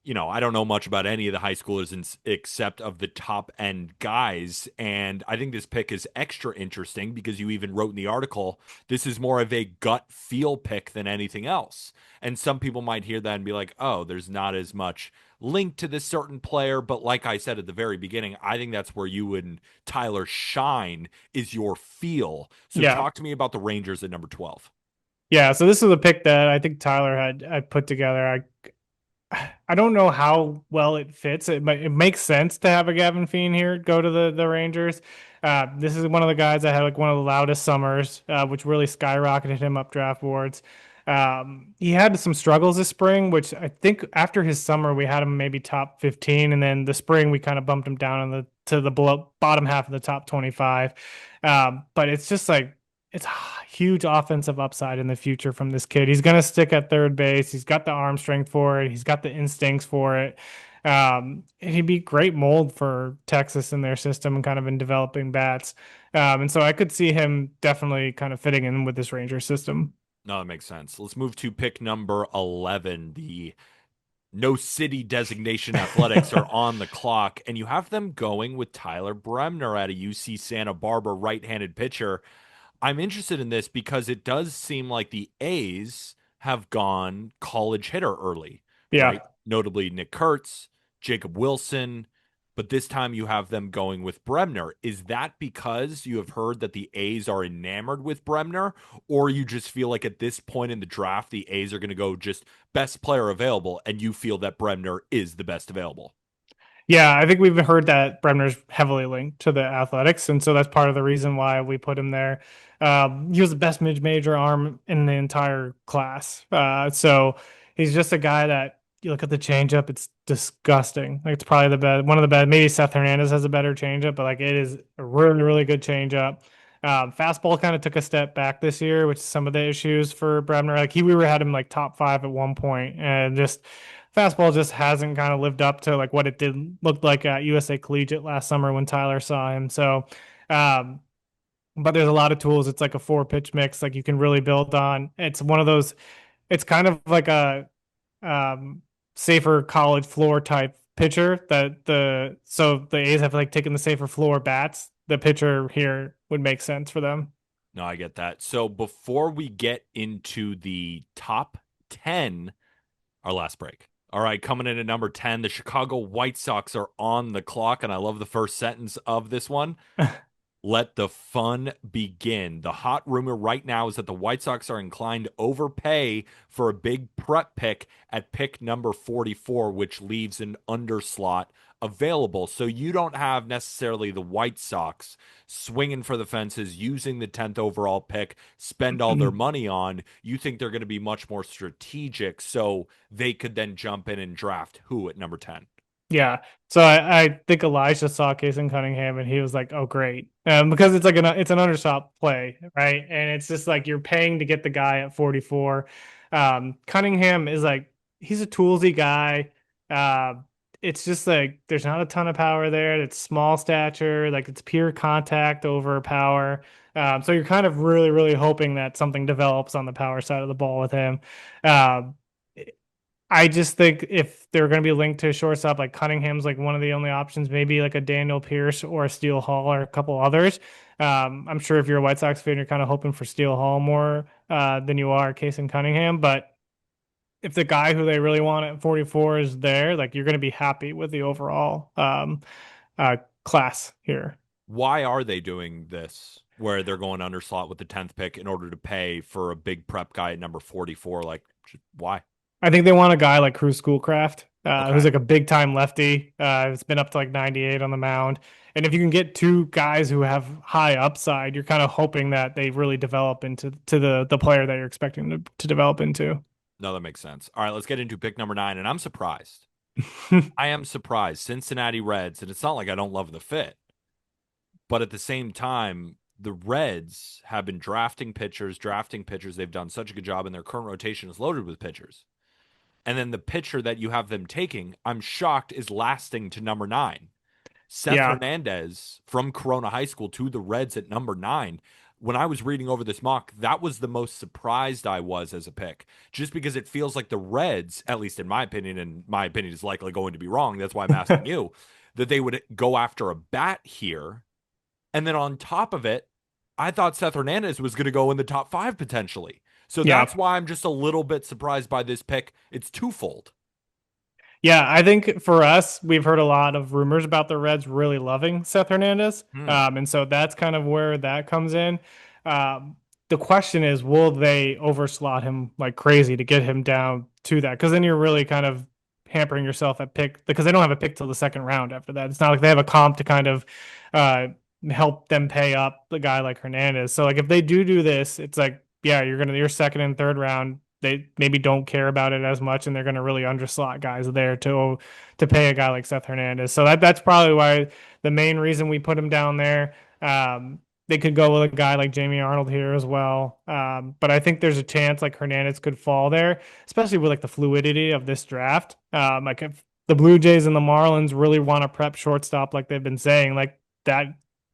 I don't know much about any of the high schoolers except of the top end guys. And I think this pick is extra interesting because you even wrote in the article, this is more of a gut feel pick than anything else. And some people might hear that and be like, oh, there's not as much link to this certain player. But like I said at the very beginning, I think that's where you and Tyler shine is your feel. So yeah. talk to me about the Rangers at number 12. Yeah, so this is a pick that I think Tyler had I put together. I don't know how well it fits. It makes sense to have a Gavin Fean here go to the Rangers. This is one of the guys that had like one of the loudest summers, which really skyrocketed him up draft boards. He had some struggles this spring, which I think after his summer we had him maybe top 15, and then the spring we kind of bumped him down in the to the bottom half of the top 25. But it's just like it's huge offensive upside in the future from this kid. He's going to stick at third base. He's got the arm strength for it. He's got the instincts for it. He'd be great mold for Texas in their system and kind of in developing bats. And so I could see him definitely kind of fitting in with this Ranger system. No, that makes sense. Let's move to pick number 11. The no city designation athletics are on the clock, and you have them going with Tyler Bremner at a UC Santa Barbara right-handed pitcher. I'm interested in this because it does seem like the A's have gone college hitter early, Yeah. right? Notably Nick Kurtz, Jacob Wilson, but this time you have them going with Bremner. Is that because you have heard that the A's are enamored with Bremner, or you just feel like at this point in the draft, the A's are going to go just best player available, and you feel that Bremner is the best available? Yeah, I think we've heard that Bremner's heavily linked to the Athletics, and so that's part of the reason why we put him there. He was the best mid-major arm in the entire class. So he's just a guy that you look at the changeup, it's disgusting. Like it's probably the best, one of the best. Maybe Seth Hernandez has a better changeup, but like it is a really, really good changeup. Fastball kind of took a step back this year, which is some of the issues for Bremner. Like we were had him like top five at one point, and just fastball just hasn't kind of lived up to like what it did look like at USA Collegiate last summer when Tyler saw him. So, um, but there's a lot of tools. It's like a four pitch mix, like you can really build on. It's one of those. It's kind of like a um, safer college floor type pitcher that the A's have like taken the safer floor bats. The pitcher here would make sense for them. No, I get that. So before we get into the top 10, our last break. All right, coming in at number 10, the Chicago White Sox are on the clock, and I love the first sentence of this one. Let the fun begin. The hot rumor right now is that the White Sox are inclined to overpay for a big prep pick at pick number 44, which leaves an underslot available. So you don't have necessarily the White Sox swinging for the fences, using the 10th overall pick, spend all their money on. You think they're going to be much more strategic so they could then jump in and draft who at number 10? Yeah. So I think Elijah saw Kason Cunningham and he was like, "Oh, great," because it's like it's an undershot play, right? And it's just like you're paying to get the guy at 44. Cunningham is like he's a toolsy guy. Uh, it's just like there's not a ton of power there. It's small stature, like it's pure contact over power. So you're kind of really, really hoping that something develops on the power side of the ball with him. Um, I just think if they're going to be linked to a shortstop, like Cunningham's like one of the only options, maybe like a Daniel Pierce or a Steele Hall or a couple others. I'm sure if you're a White Sox fan, you're kind of hoping for Steele Hall more than you are Case Cunningham. But if the guy who they really want at 44 is there, like you're going to be happy with the overall class here. Why are they doing this where they're going underslot with the 10th pick in order to pay for a big prep guy at number 44? Like, why? I think they want a guy like Cruz Schoolcraft, who's Okay. like a big time lefty. It's been up to like 98 on the mound. And if you can get two guys who have high upside, you're kind of hoping that they really develop into the player that you're expecting to develop into. No, that makes sense. All right, let's get into pick number 9. And I'm surprised. I am surprised. Cincinnati Reds, and it's not like I don't love the fit, but at the same time, the Reds have been drafting pitchers, drafting pitchers. They've done such a good job, and their current rotation is loaded with pitchers. And then the pitcher that you have them taking, I'm shocked, is lasting to number 9. Seth Yeah. Hernandez from Corona High School to the Reds at number 9. When I was reading over this mock, that was the most surprised I was as a pick, just because it feels like the Reds, at least in my opinion, and my opinion is likely going to be wrong. That's why I'm asking you, that they would go after a bat here. And then on top of it, I thought Seth Hernandez was going to go in the top 5 potentially. So Yeah. that's why I'm just a little bit surprised by this pick. It's twofold. Yeah, I think for us, we've heard a lot of rumors about the Reds really loving Seth Hernandez. Hmm. And so that's kind of where that comes in. The question is, will they overslot him like crazy to get him down to that? Because then you're really kind of hampering yourself at pick because they don't have a pick till the second round after that. It's not like they have a comp to kind of uh, help them pay up the guy like Hernandez. So like if they do this, it's like yeah, your second and third round. They maybe don't care about it as much, and they're gonna really underslot guys there to pay a guy like Seth Hernandez. So that's probably why the main reason we put him down there. They could go with a guy like Jamie Arnold here as well. But I think there's a chance like Hernandez could fall there, especially with like the fluidity of this draft. Like if the Blue Jays and the Marlins really want to prep shortstop like they've been saying, like that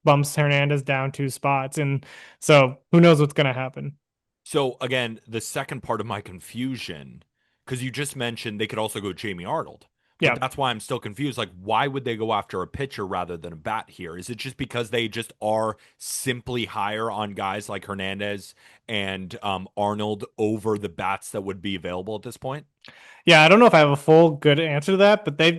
bumps Hernandez down 2 spots. And so who knows what's going to happen. So again, the second part of my confusion, because you just mentioned they could also go Jamie Arnold, but Yeah. that's why I'm still confused. Like, why would they go after a pitcher rather than a bat here? Is it just because they just are simply higher on guys like Hernandez and Arnold over the bats that would be available at this point? Yeah, I don't know if I have a full good answer to that, but they've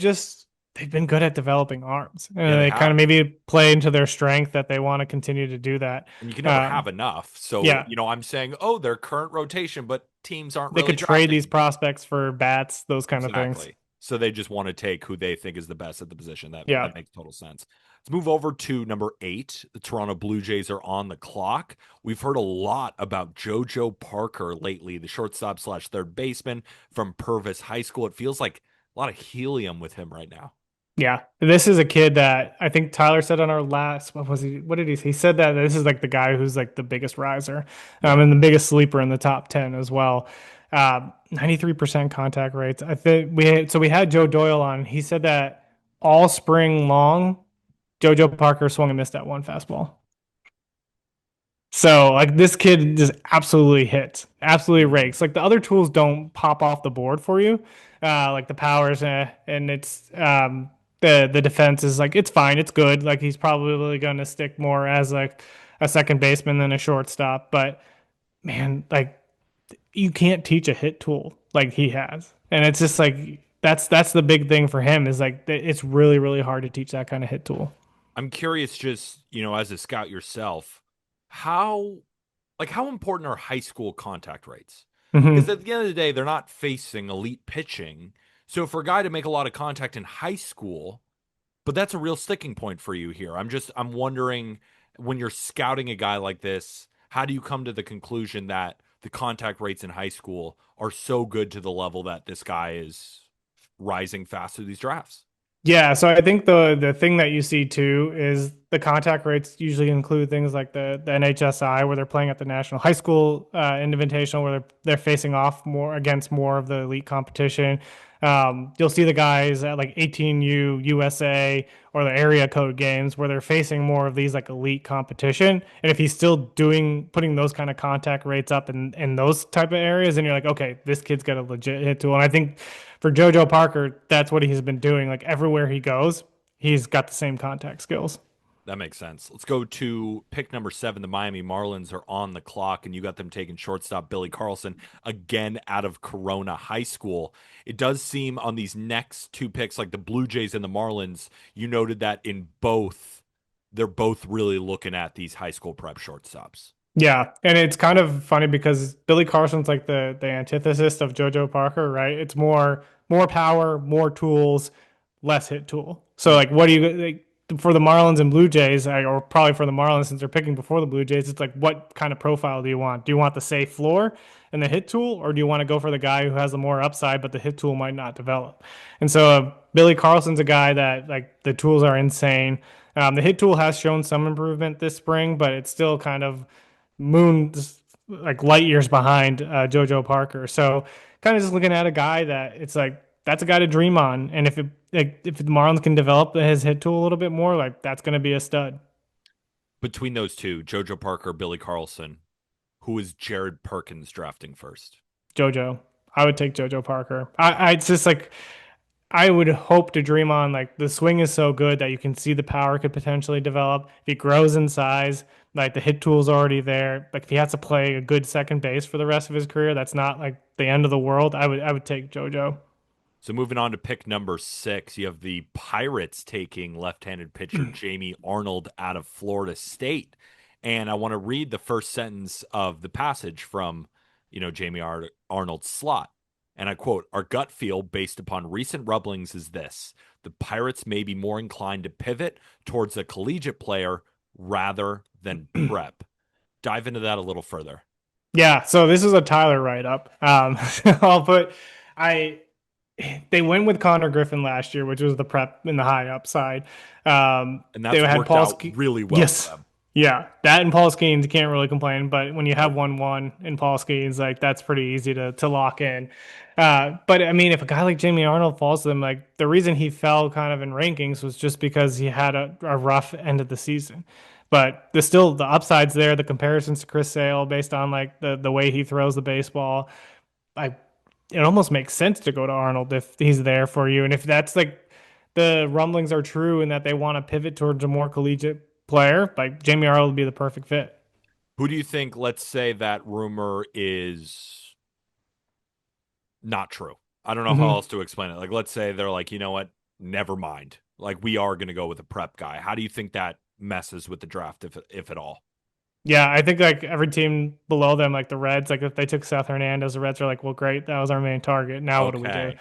been good at developing arms. Yeah, And they they kind of have. maybe play into their strength that they want to continue to do that. And you can never have Um, enough. So, yeah, I'm saying, oh, their current rotation, but teams aren't they really could trade these drafting. prospects for bats, those kind of things. Exactly. So they just want to take who they think is the best at the position. That Yeah. makes total sense. Let's move over to number 8. The Toronto Blue Jays are on the clock. We've heard a lot about JoJo Parker lately, the shortstop slash third baseman from Purvis High School. It feels like a lot of helium with him right now. Yeah. This is a kid that I think Tyler said on our last, what was he? What did he say? He said that this is like the guy who's like the biggest riser, Yep. and the biggest sleeper in the top 10 as well. 93% contact rates. I think we had Joe Doyle on. He said that all spring long, JoJo Parker swung and missed that one fastball. So like this kid just absolutely hits, absolutely Mhm. rakes. Like the other tools don't pop off the board for you, like the powers, and it's the defense is like it's fine, it's good. Like he's probably going to stick more as like a second baseman than a shortstop. But man, like you can't teach a hit tool like he has, and it's just like that's the big thing for him is like it's really hard to teach that kind of hit tool. I'm curious, just, as a scout yourself, how how important are high school contact rates? Because Hmm. at the end of the day, they're not facing elite pitching. So for a guy to make a lot of contact in high school, but that's a real sticking point for you here. I'm wondering, when you're scouting a guy like this, how do you come to the conclusion that the contact rates in high school are so good to the level that this guy is rising fast through these drafts? Yeah, so I think the thing that you see too is the contact rates usually include things like the NHSI where they're playing at the National High School Invitational where they're facing off more against more of the elite competition. You'll see the guys at like 18U, USA, or the area code games where they're facing more of these like elite competition. And if he's still putting those kind of contact rates up in those type of areas, then you're like, okay, this kid's got a legit hit tool. And I think for JoJo Parker, that's what he's been doing. Like everywhere he goes, he's got the same contact skills. That makes sense. Let's go to pick number 7. The Miami Marlins are on the clock, and you got them taking shortstop Billy Carlson again out of Corona High School. It does seem on these next 2 picks, like the Blue Jays and the Marlins, you noted that in both, they're both really looking at these high school prep shortstops. Yeah, and it's kind of funny because Billy Carson's like the antithesis of JoJo Parker, right? It's more power, more tools, less hit tool. So Mm. like, what do you like for the Marlins and Blue Jays, or probably for the Marlins since they're picking before the Blue Jays? It's like, what kind of profile do you want? Do you want the safe floor and the hit tool, or do you want to go for the guy who has the more upside, but the hit tool might not develop? And so Billy Carlson's a guy that like the tools are insane. The hit tool has shown some improvement this spring, but it's still kind of moons like light years behind JoJo Parker. So kind of just looking at a guy that it's like that's a guy to dream on, and if the Marlins can develop his hit tool a little bit more, like that's going to be a stud. Between those two, JoJo Parker, Billy Carlson, who is Jared Perkins drafting first? JoJo, I would take JoJo Parker. It's just like I would hope to dream on like the swing is so good that you can see the power could potentially develop. If he grows in size, like the hit tool's already there. Like if he has to play a good second base for the rest of his career, that's not like the end of the world. I would take JoJo. So moving on to pick number 6, you have the Pirates taking left-handed pitcher Jamie Arnold out of Florida State. And I want to read the first sentence of the passage from, Jamie Arnold's slot. And I quote, our gut feel based upon recent rumblings is this: the Pirates may be more inclined to pivot towards a collegiate player rather than prep. Dive into that a little further. Yeah, so this is a Tyler write-up. I'll put I they went with Connor Griffin last year, which was the prep in the high upside. And They that's had worked Paul out Ske really well for yes. them. Yeah, that and Paul Skeens, you can't really complain. But when you have Nope. 1-1 in Paul Skeens, like that's pretty easy to lock in. But I mean, if a guy like Jamie Arnold falls to them, like the reason he fell kind of in rankings was just because he had a rough end of the season. But there's still the upsides there, the comparisons to Chris Sale based on like the way he throws the baseball. I It almost makes sense to go to Arnold if he's there for you. And if that's like the rumblings are true and that they want to pivot towards a more collegiate player, like Jamie Arnold would be the perfect fit. Who do you think, let's say that rumor is not true? I don't know how Hmm. else to explain it. Like, let's say they're like, you know what? Never mind. Like, we are going to go with a prep guy. How do you think that messes with the draft, if at all? Yeah, I think like every team below them, like the Reds, like if they took Seth Hernandez, the Reds are like, well, great, that was our main target. Now what do we do? Okay.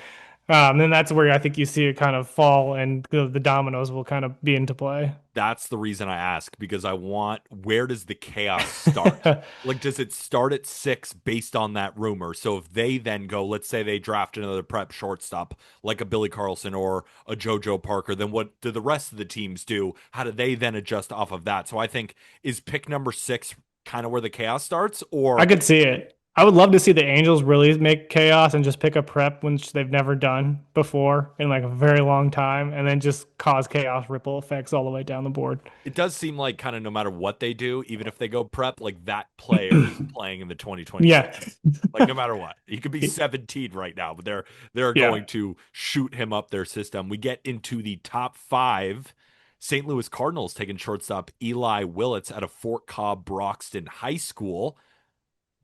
Then that's where I think you see it kind of fall, and the dominoes will kind of be into play. That's the reason I ask, because I want, where does the chaos start? Like, does it start at 6 based on that rumor? So if they then go, let's say they draft another prep shortstop like a Billy Carlson or a JoJo Parker, then what do the rest of the teams do? How do they then adjust off of that? So I think, is pick number 6 kind of where the chaos starts? I Or could see it. I would love to see the Angels really make chaos and just pick a prep which they've never done before in like a very long time, and then just cause chaos ripple effects all the way down the board. it does seem like kind of no matter what they do, even if they go prep, like that player is playing in the 2026. Yeah. Like no matter what, he could be 17 right now, but they're Yeah. going to shoot him up their system. We get into the top 5. St. Louis Cardinals taking shortstop Eli Willits out of Fort Cobb Broxton High School.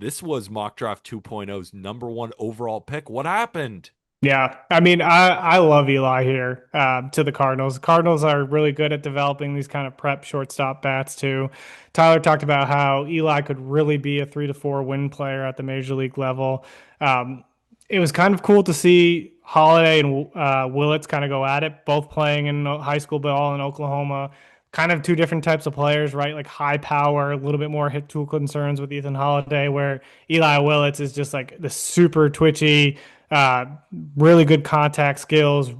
This was Mock Draft 2.0's number 1 overall pick. What happened? Yeah, I mean, I love Eli here to the Cardinals. The Cardinals are really good at developing these kind of prep shortstop bats too. Tyler talked about how Eli could really be a 3 to 4 win player at the major league level. It was kind of cool to see Holiday and Willits kind of go at it, both playing in high school ball in Oklahoma. Kind of two different types of players, right? Like high power, a little bit more hit tool concerns with Ethan Holiday, where Eli Willits is just like the super twitchy, uh, really good contact skills,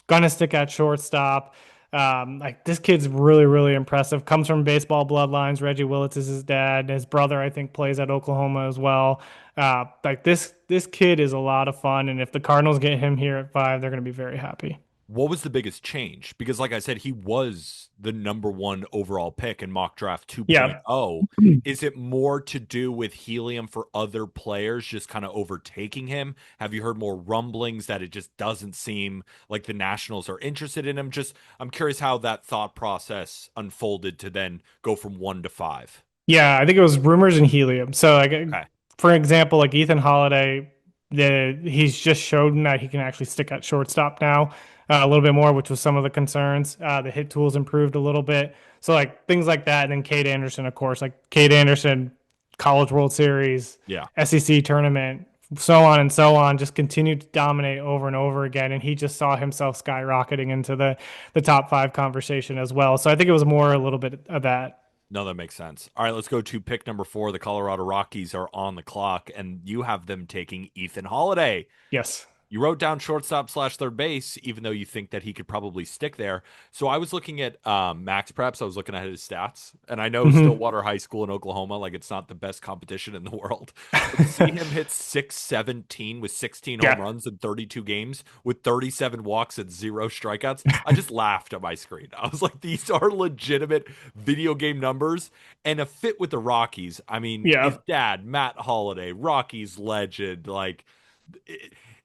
gonna stick at shortstop. Like this kid's really, really impressive. Comes from baseball bloodlines. Reggie Willits is his dad. His brother, I think, plays at Oklahoma as well. Like this kid is a lot of fun, and if the Cardinals get him here at 5, they're gonna be very happy. What was the biggest change? Because, like I said, he was the number 1 overall pick in Mock Draft Yeah. 2.0. Is it more to do with helium for other players just kind of overtaking him? Have you heard more rumblings that it just doesn't seem like the Nationals are interested in him? Just, I'm curious how that thought process unfolded to then go from 1 to 5. Yeah, I think it was rumors and helium. So like Okay. for example, like Ethan Holiday, he's just shown that he can actually stick at shortstop now a little bit more, which was some of the concerns. The hit tools improved a little bit. So like things like that. And then Cade Anderson, of course, like Cade Anderson, College World Series, Yeah. SEC tournament, so on and so on, just continued to dominate over and over again. And he just saw himself skyrocketing into the top 5 conversation as well. So I think it was more a little bit of that. No, that makes sense. All right, let's go to pick number 4. The Colorado Rockies are on the clock, and you have them taking Ethan Holiday. Yes. You wrote down shortstop slash third base, even though you think that he could probably stick there. So I was looking at Max Preps. I was looking at his stats, and I know Hmm. Stillwater High School in Oklahoma, like it's not the best competition in the world. But to see him hit 617 with 16 home Yeah. runs in 32 games with 37 walks and 0 strikeouts, I just laughed at my screen. I was like, these are legitimate video game numbers and a fit with the Rockies. I mean, his Yeah. dad, Matt Holliday, Rockies legend, like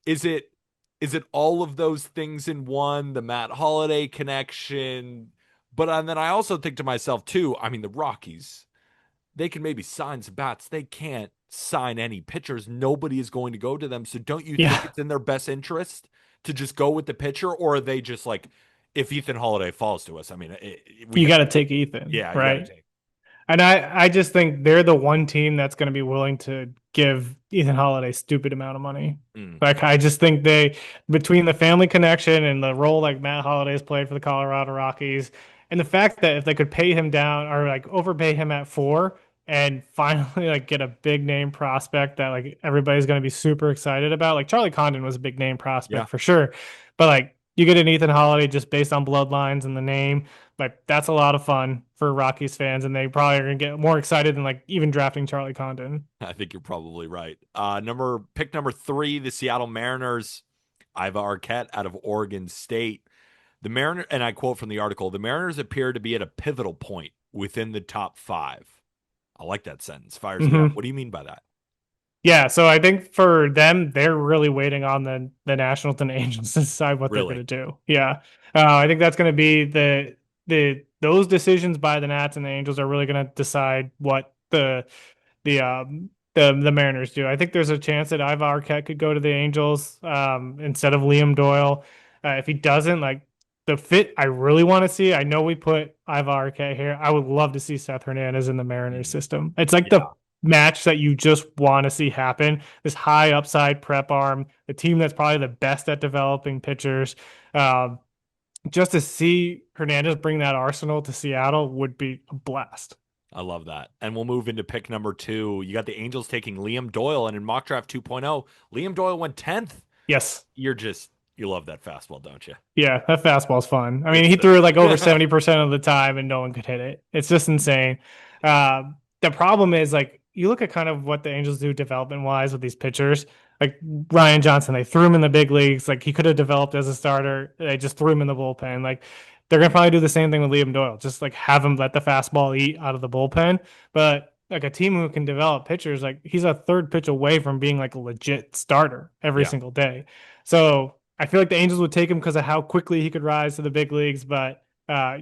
is it all of those things in one, the Matt Holiday connection? But and then I also think to myself too, I mean the Rockies, they can maybe sign some bats. They can't sign any pitchers. Nobody is going to go to them. So don't you think Yeah. it's in their best interest to just go with the pitcher, or are they just like, if Ethan Holiday falls to us, I mean, we You got, got to take Ethan, yeah, you got to right? take. And I just think they're the one team that's going to be willing to give Ethan Holiday stupid amount of money. Mm, Like I just think they between the family connection and the role like Matt Holiday's played for the Colorado Rockies, and the fact that if they could pay him down or like overpay him at 4 and finally like get a big name prospect that like everybody's going to be super excited about. Like Charlie Condon was a big name yeah, prospect for sure, but like you get an Ethan Holiday just based on bloodlines and the name. Like that's a lot of fun for Rockies fans, and they probably are gonna get more excited than like even drafting Charlie Condon. I think you're probably right. Pick number 3, the Seattle Mariners, Iva Arquette out of Oregon State. The Mariners, and I quote from the article, the Mariners appear to be at a pivotal point within the top 5. I like that sentence. Fires me up. Hmm. What do you mean by that? Yeah, so I think for them, they're really waiting on the Nationals and Angels to decide what they're Really? gonna do. Yeah, I think that's gonna be the those decisions by the Nats and the Angels are really gonna decide what the Mariners do. I think there's a chance that Ivar Arquette could go to the Angels instead of Liam Doyle. If he doesn't, like the fit I really want to see. I know we put Ivar Arquette here. I would love to see Seth Hernandez in the Mariners Mm, system. It's like the yeah, match that you just want to see happen. This high upside prep arm, the team that's probably the best at developing pitchers. Um, just to see Hernandez bring that arsenal to Seattle would be a blast. I love that. And we'll move into pick number 2. You got the Angels taking Liam Doyle, and in Mock Draft 2.0, Liam Doyle went 10th. Yes. You love that fastball, don't you? Yeah, that fastball's fun. I mean, It's he threw it like over sick. 70% of the time and no one could hit it. It's just insane. Uh, the problem is like you look at kind of what the Angels do development wise with these pitchers. Like Ryan Johnson, they threw him in the big leagues. Like he could have developed as a starter. They just threw him in the bullpen. Like they're gonna probably do the same thing with Liam Doyle. Just like have him let the fastball eat out of the bullpen. But like a team who can develop pitchers, like he's a third pitch away from being like a legit starter every Yeah. single day. So I feel like the Angels would take him because of how quickly he could rise to the big leagues, but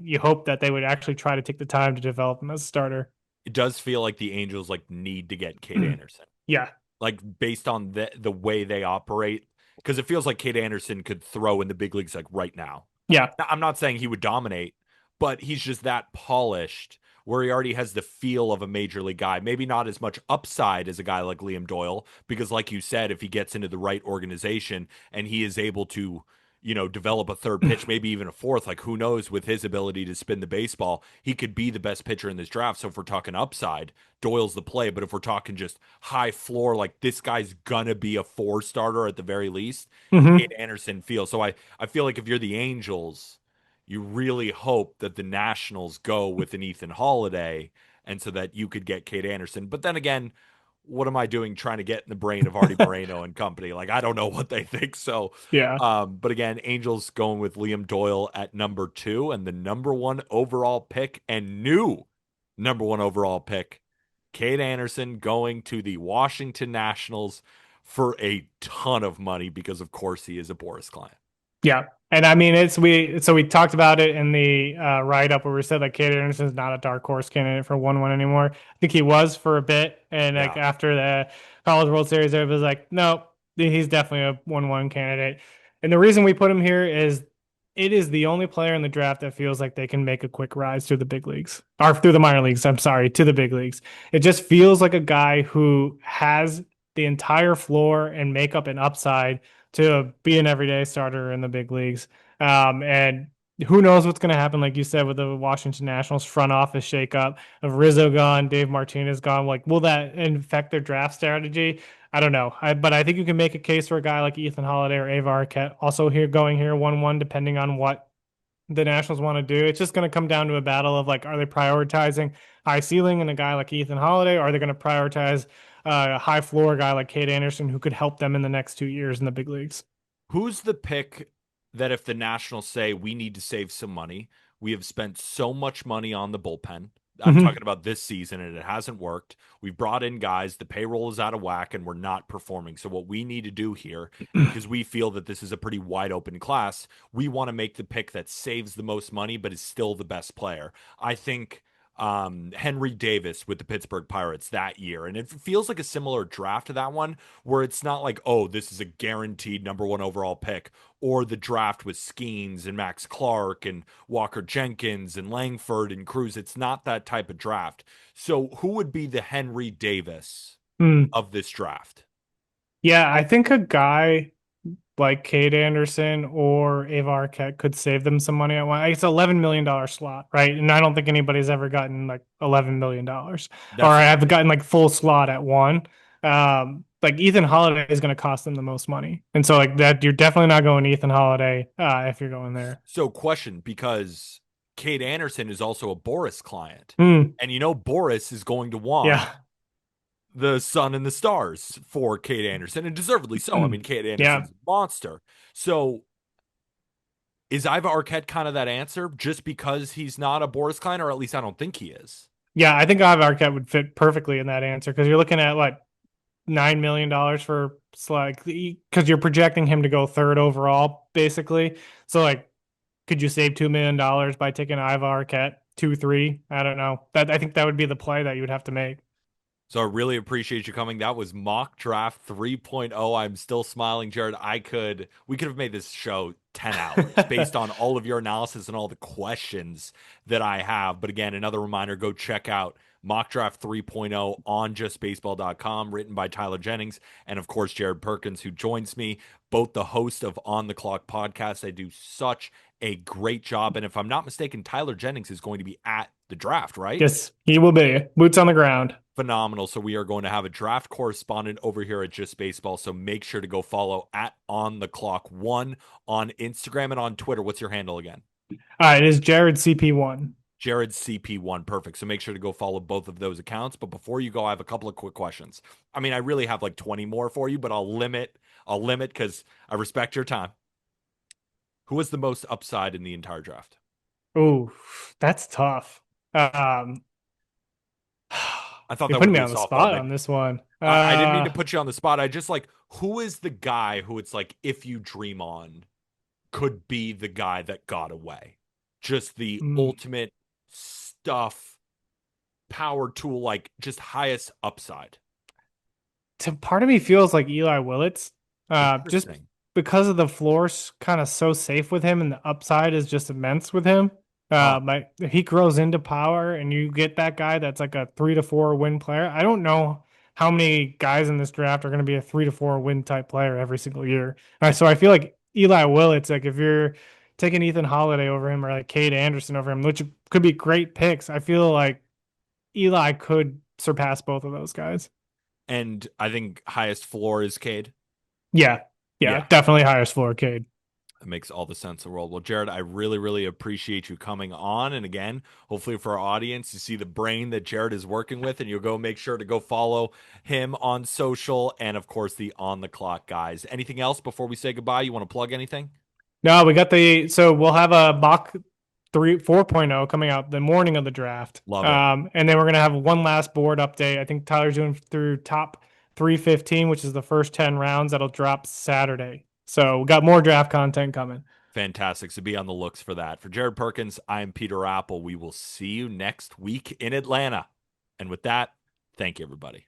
you hope that they would actually try to take the time to develop him as a starter. It does feel like the Angels like need to get Cade Anderson. Yeah. Like based on the way they operate, because it feels like Cade Anderson could throw in the big leagues like right now. Yeah. I'm not saying he would dominate, but he's just that polished where he already has the feel of a major league guy. Maybe not as much upside as a guy like Liam Doyle, because like you said, if he gets into the right organization and he is able to, develop a third pitch, maybe even a fourth, like who knows with his ability to spin the baseball, he could be the best pitcher in this draft. So if we're talking upside, Doyle's the play. But if we're talking just high floor, like this guy's gonna be a 4 starter at the very least, Hmm. Cade Anderson feels. So I feel like if you're the Angels, you really hope that the Nationals go with an Ethan Holiday and so that you could get Cade Anderson. But then again, what am I doing trying to get in the brain of Artie Moreno and company? Like I don't know what they think. So Yeah. but again, Angels going with Liam Doyle at number 2 and the number 1 overall pick and new number 1 overall pick, Cade Anderson going to the Washington Nationals for a ton of money because of course he is a Boris client. Yeah. And I mean, we talked about it in the write up where we said like Cade Anderson's not a dark horse candidate for 1-1 anymore. I think he was for a bit. And like Yeah. after the College World Series, it was like, no, he's definitely a 1-1 candidate. And the reason we put him here is it is the only player in the draft that feels like they can make a quick rise through the big leagues or through the minor leagues. I'm sorry, to the big leagues. It just feels like a guy who has the entire floor and makeup and upside to be an everyday starter in the big leagues. And who knows what's going to happen, like you said, with the Washington Nationals front office shakeup of Rizzo gone, Dave Martinez gone. Like, will that affect their draft strategy? I don't know. But I think you can make a case for a guy like Ethan Holiday or Ava Arquette also here going here 1-1, depending on what the Nationals want to do. It's just going to come down to a battle of like, are they prioritizing high ceiling and a guy like Ethan Holiday, or are they going to prioritize a high floor guy like Cade Anderson who could help them in the next 2 years in the big leagues? Who's the pick that if the Nationals say we need to save some money, we have spent so much money on the bullpen. I'm Mm-hmm. talking about this season and it hasn't worked. We've brought in guys, the payroll is out of whack and we're not performing. So what we need to do here, because we feel that this is a pretty wide open class, we want to make the pick that saves the most money but is still the best player. I think Henry Davis with the Pittsburgh Pirates that year. And it feels like a similar draft to that one, where it's not like, oh, this is a guaranteed number one overall pick, or the draft with Skeens and Max Clark and Walker Jenkins and Langford and Cruz. It's not that type of draft. So who would be the Henry Davis Hmm. of this draft? Yeah, I think a guy like Cade Anderson or Ava Arquette could save them some money at one. It's $11 million slot, right? And I don't think anybody's ever gotten like $11 million or That's have gotten like full slot at one. Like Ethan Holiday is going to cost them the most money, and so like that, you're definitely not going Ethan Holiday if you're going there. so question because Cade Anderson is also a Boris client. Hmm. And Boris is going to want Yeah. the sun and the stars for Cade Anderson, and deservedly so. I Hmm. mean, Cade Yeah. Anderson's a monster. So is Iva Arquette kind of that answer just because he's not a Boris client, or at least I don't think he is? Yeah, I think Ava Arquette would fit perfectly in that answer because you're looking at like $9 million for like because you're projecting him to go third overall, basically. So like, could you save $2 million by taking Iva Arquette 2-3? I don't know. That I think that would be the play that you would have to make. So I really appreciate you coming. That was Mock Draft 3.0. I'm still smiling, Jared. We could have made this show 10 hours based on all of your analysis and all the questions that I have. But again, another reminder, go check out Mock Draft 3.0 on justbaseball.com, written by Tyler Jennings and of course Jared Perkins, who joins me, both the host of On the Clock podcast. They do such a great job. And if I'm not mistaken, Tyler Jennings is going to be at the draft, right? Yes, he will be boots on the ground. Phenomenal. So we are going to have a draft correspondent over here at Just Baseball. So make sure to go follow at On the Clock One on Instagram and on Twitter. What's your handle again? All right, it is Jared CP1. Jared CP1. Perfect. So make sure to go follow both of those accounts. But before you go, I have a couple of quick questions. I mean, I really have like 20 more for you, but I'll limit because I respect your time. Who was the most upside in the entire draft? Ooh, that's tough. Um, I thought you're that would putting me be a on the softball, spot man. on this one. I didn't mean to put you on the spot. I just like, who is the guy who it's like, if you dream on, could be the guy that got away? Just the mm, ultimate stuff, power tool, like just highest upside. Part of me feels like Eli Willits, just Interesting. because of the floor's kind of so safe with him, and the upside is just immense with him. Huh. Like if he grows into power, and you get that guy that's like a 3 to 4 win player. I don't know how many guys in this draft are going to be a 3 to 4 win type player every single year. So I feel like Eli Willits, like if you're taking Ethan Holiday over him or like Cade Anderson over him, which could be great picks, I feel like Eli could surpass both of those guys. And I think highest floor is Cade. Yeah. Yeah, Yeah. definitely highest floor Cade. It makes all the sense in the world. Well, Jared, I really, really appreciate you coming on. And again, hopefully for our audience, you see the brain that Jared is working with, and you'll go make sure to go follow him on social and, of course, the On the Clock guys. Anything else before we say goodbye? You want to plug anything? No, we got so we'll have a mock 4.0 coming out the morning of the draft. Love it. And then we're gonna have one last board update. I think Tyler's doing through top 315, which is the first 10 rounds. That'll drop Saturday. So we got more draft content coming. Fantastic. So be on the looks for that. For Jared Perkins, I'm Peter Appel. We will see you next week in Atlanta. And with that, thank you, everybody.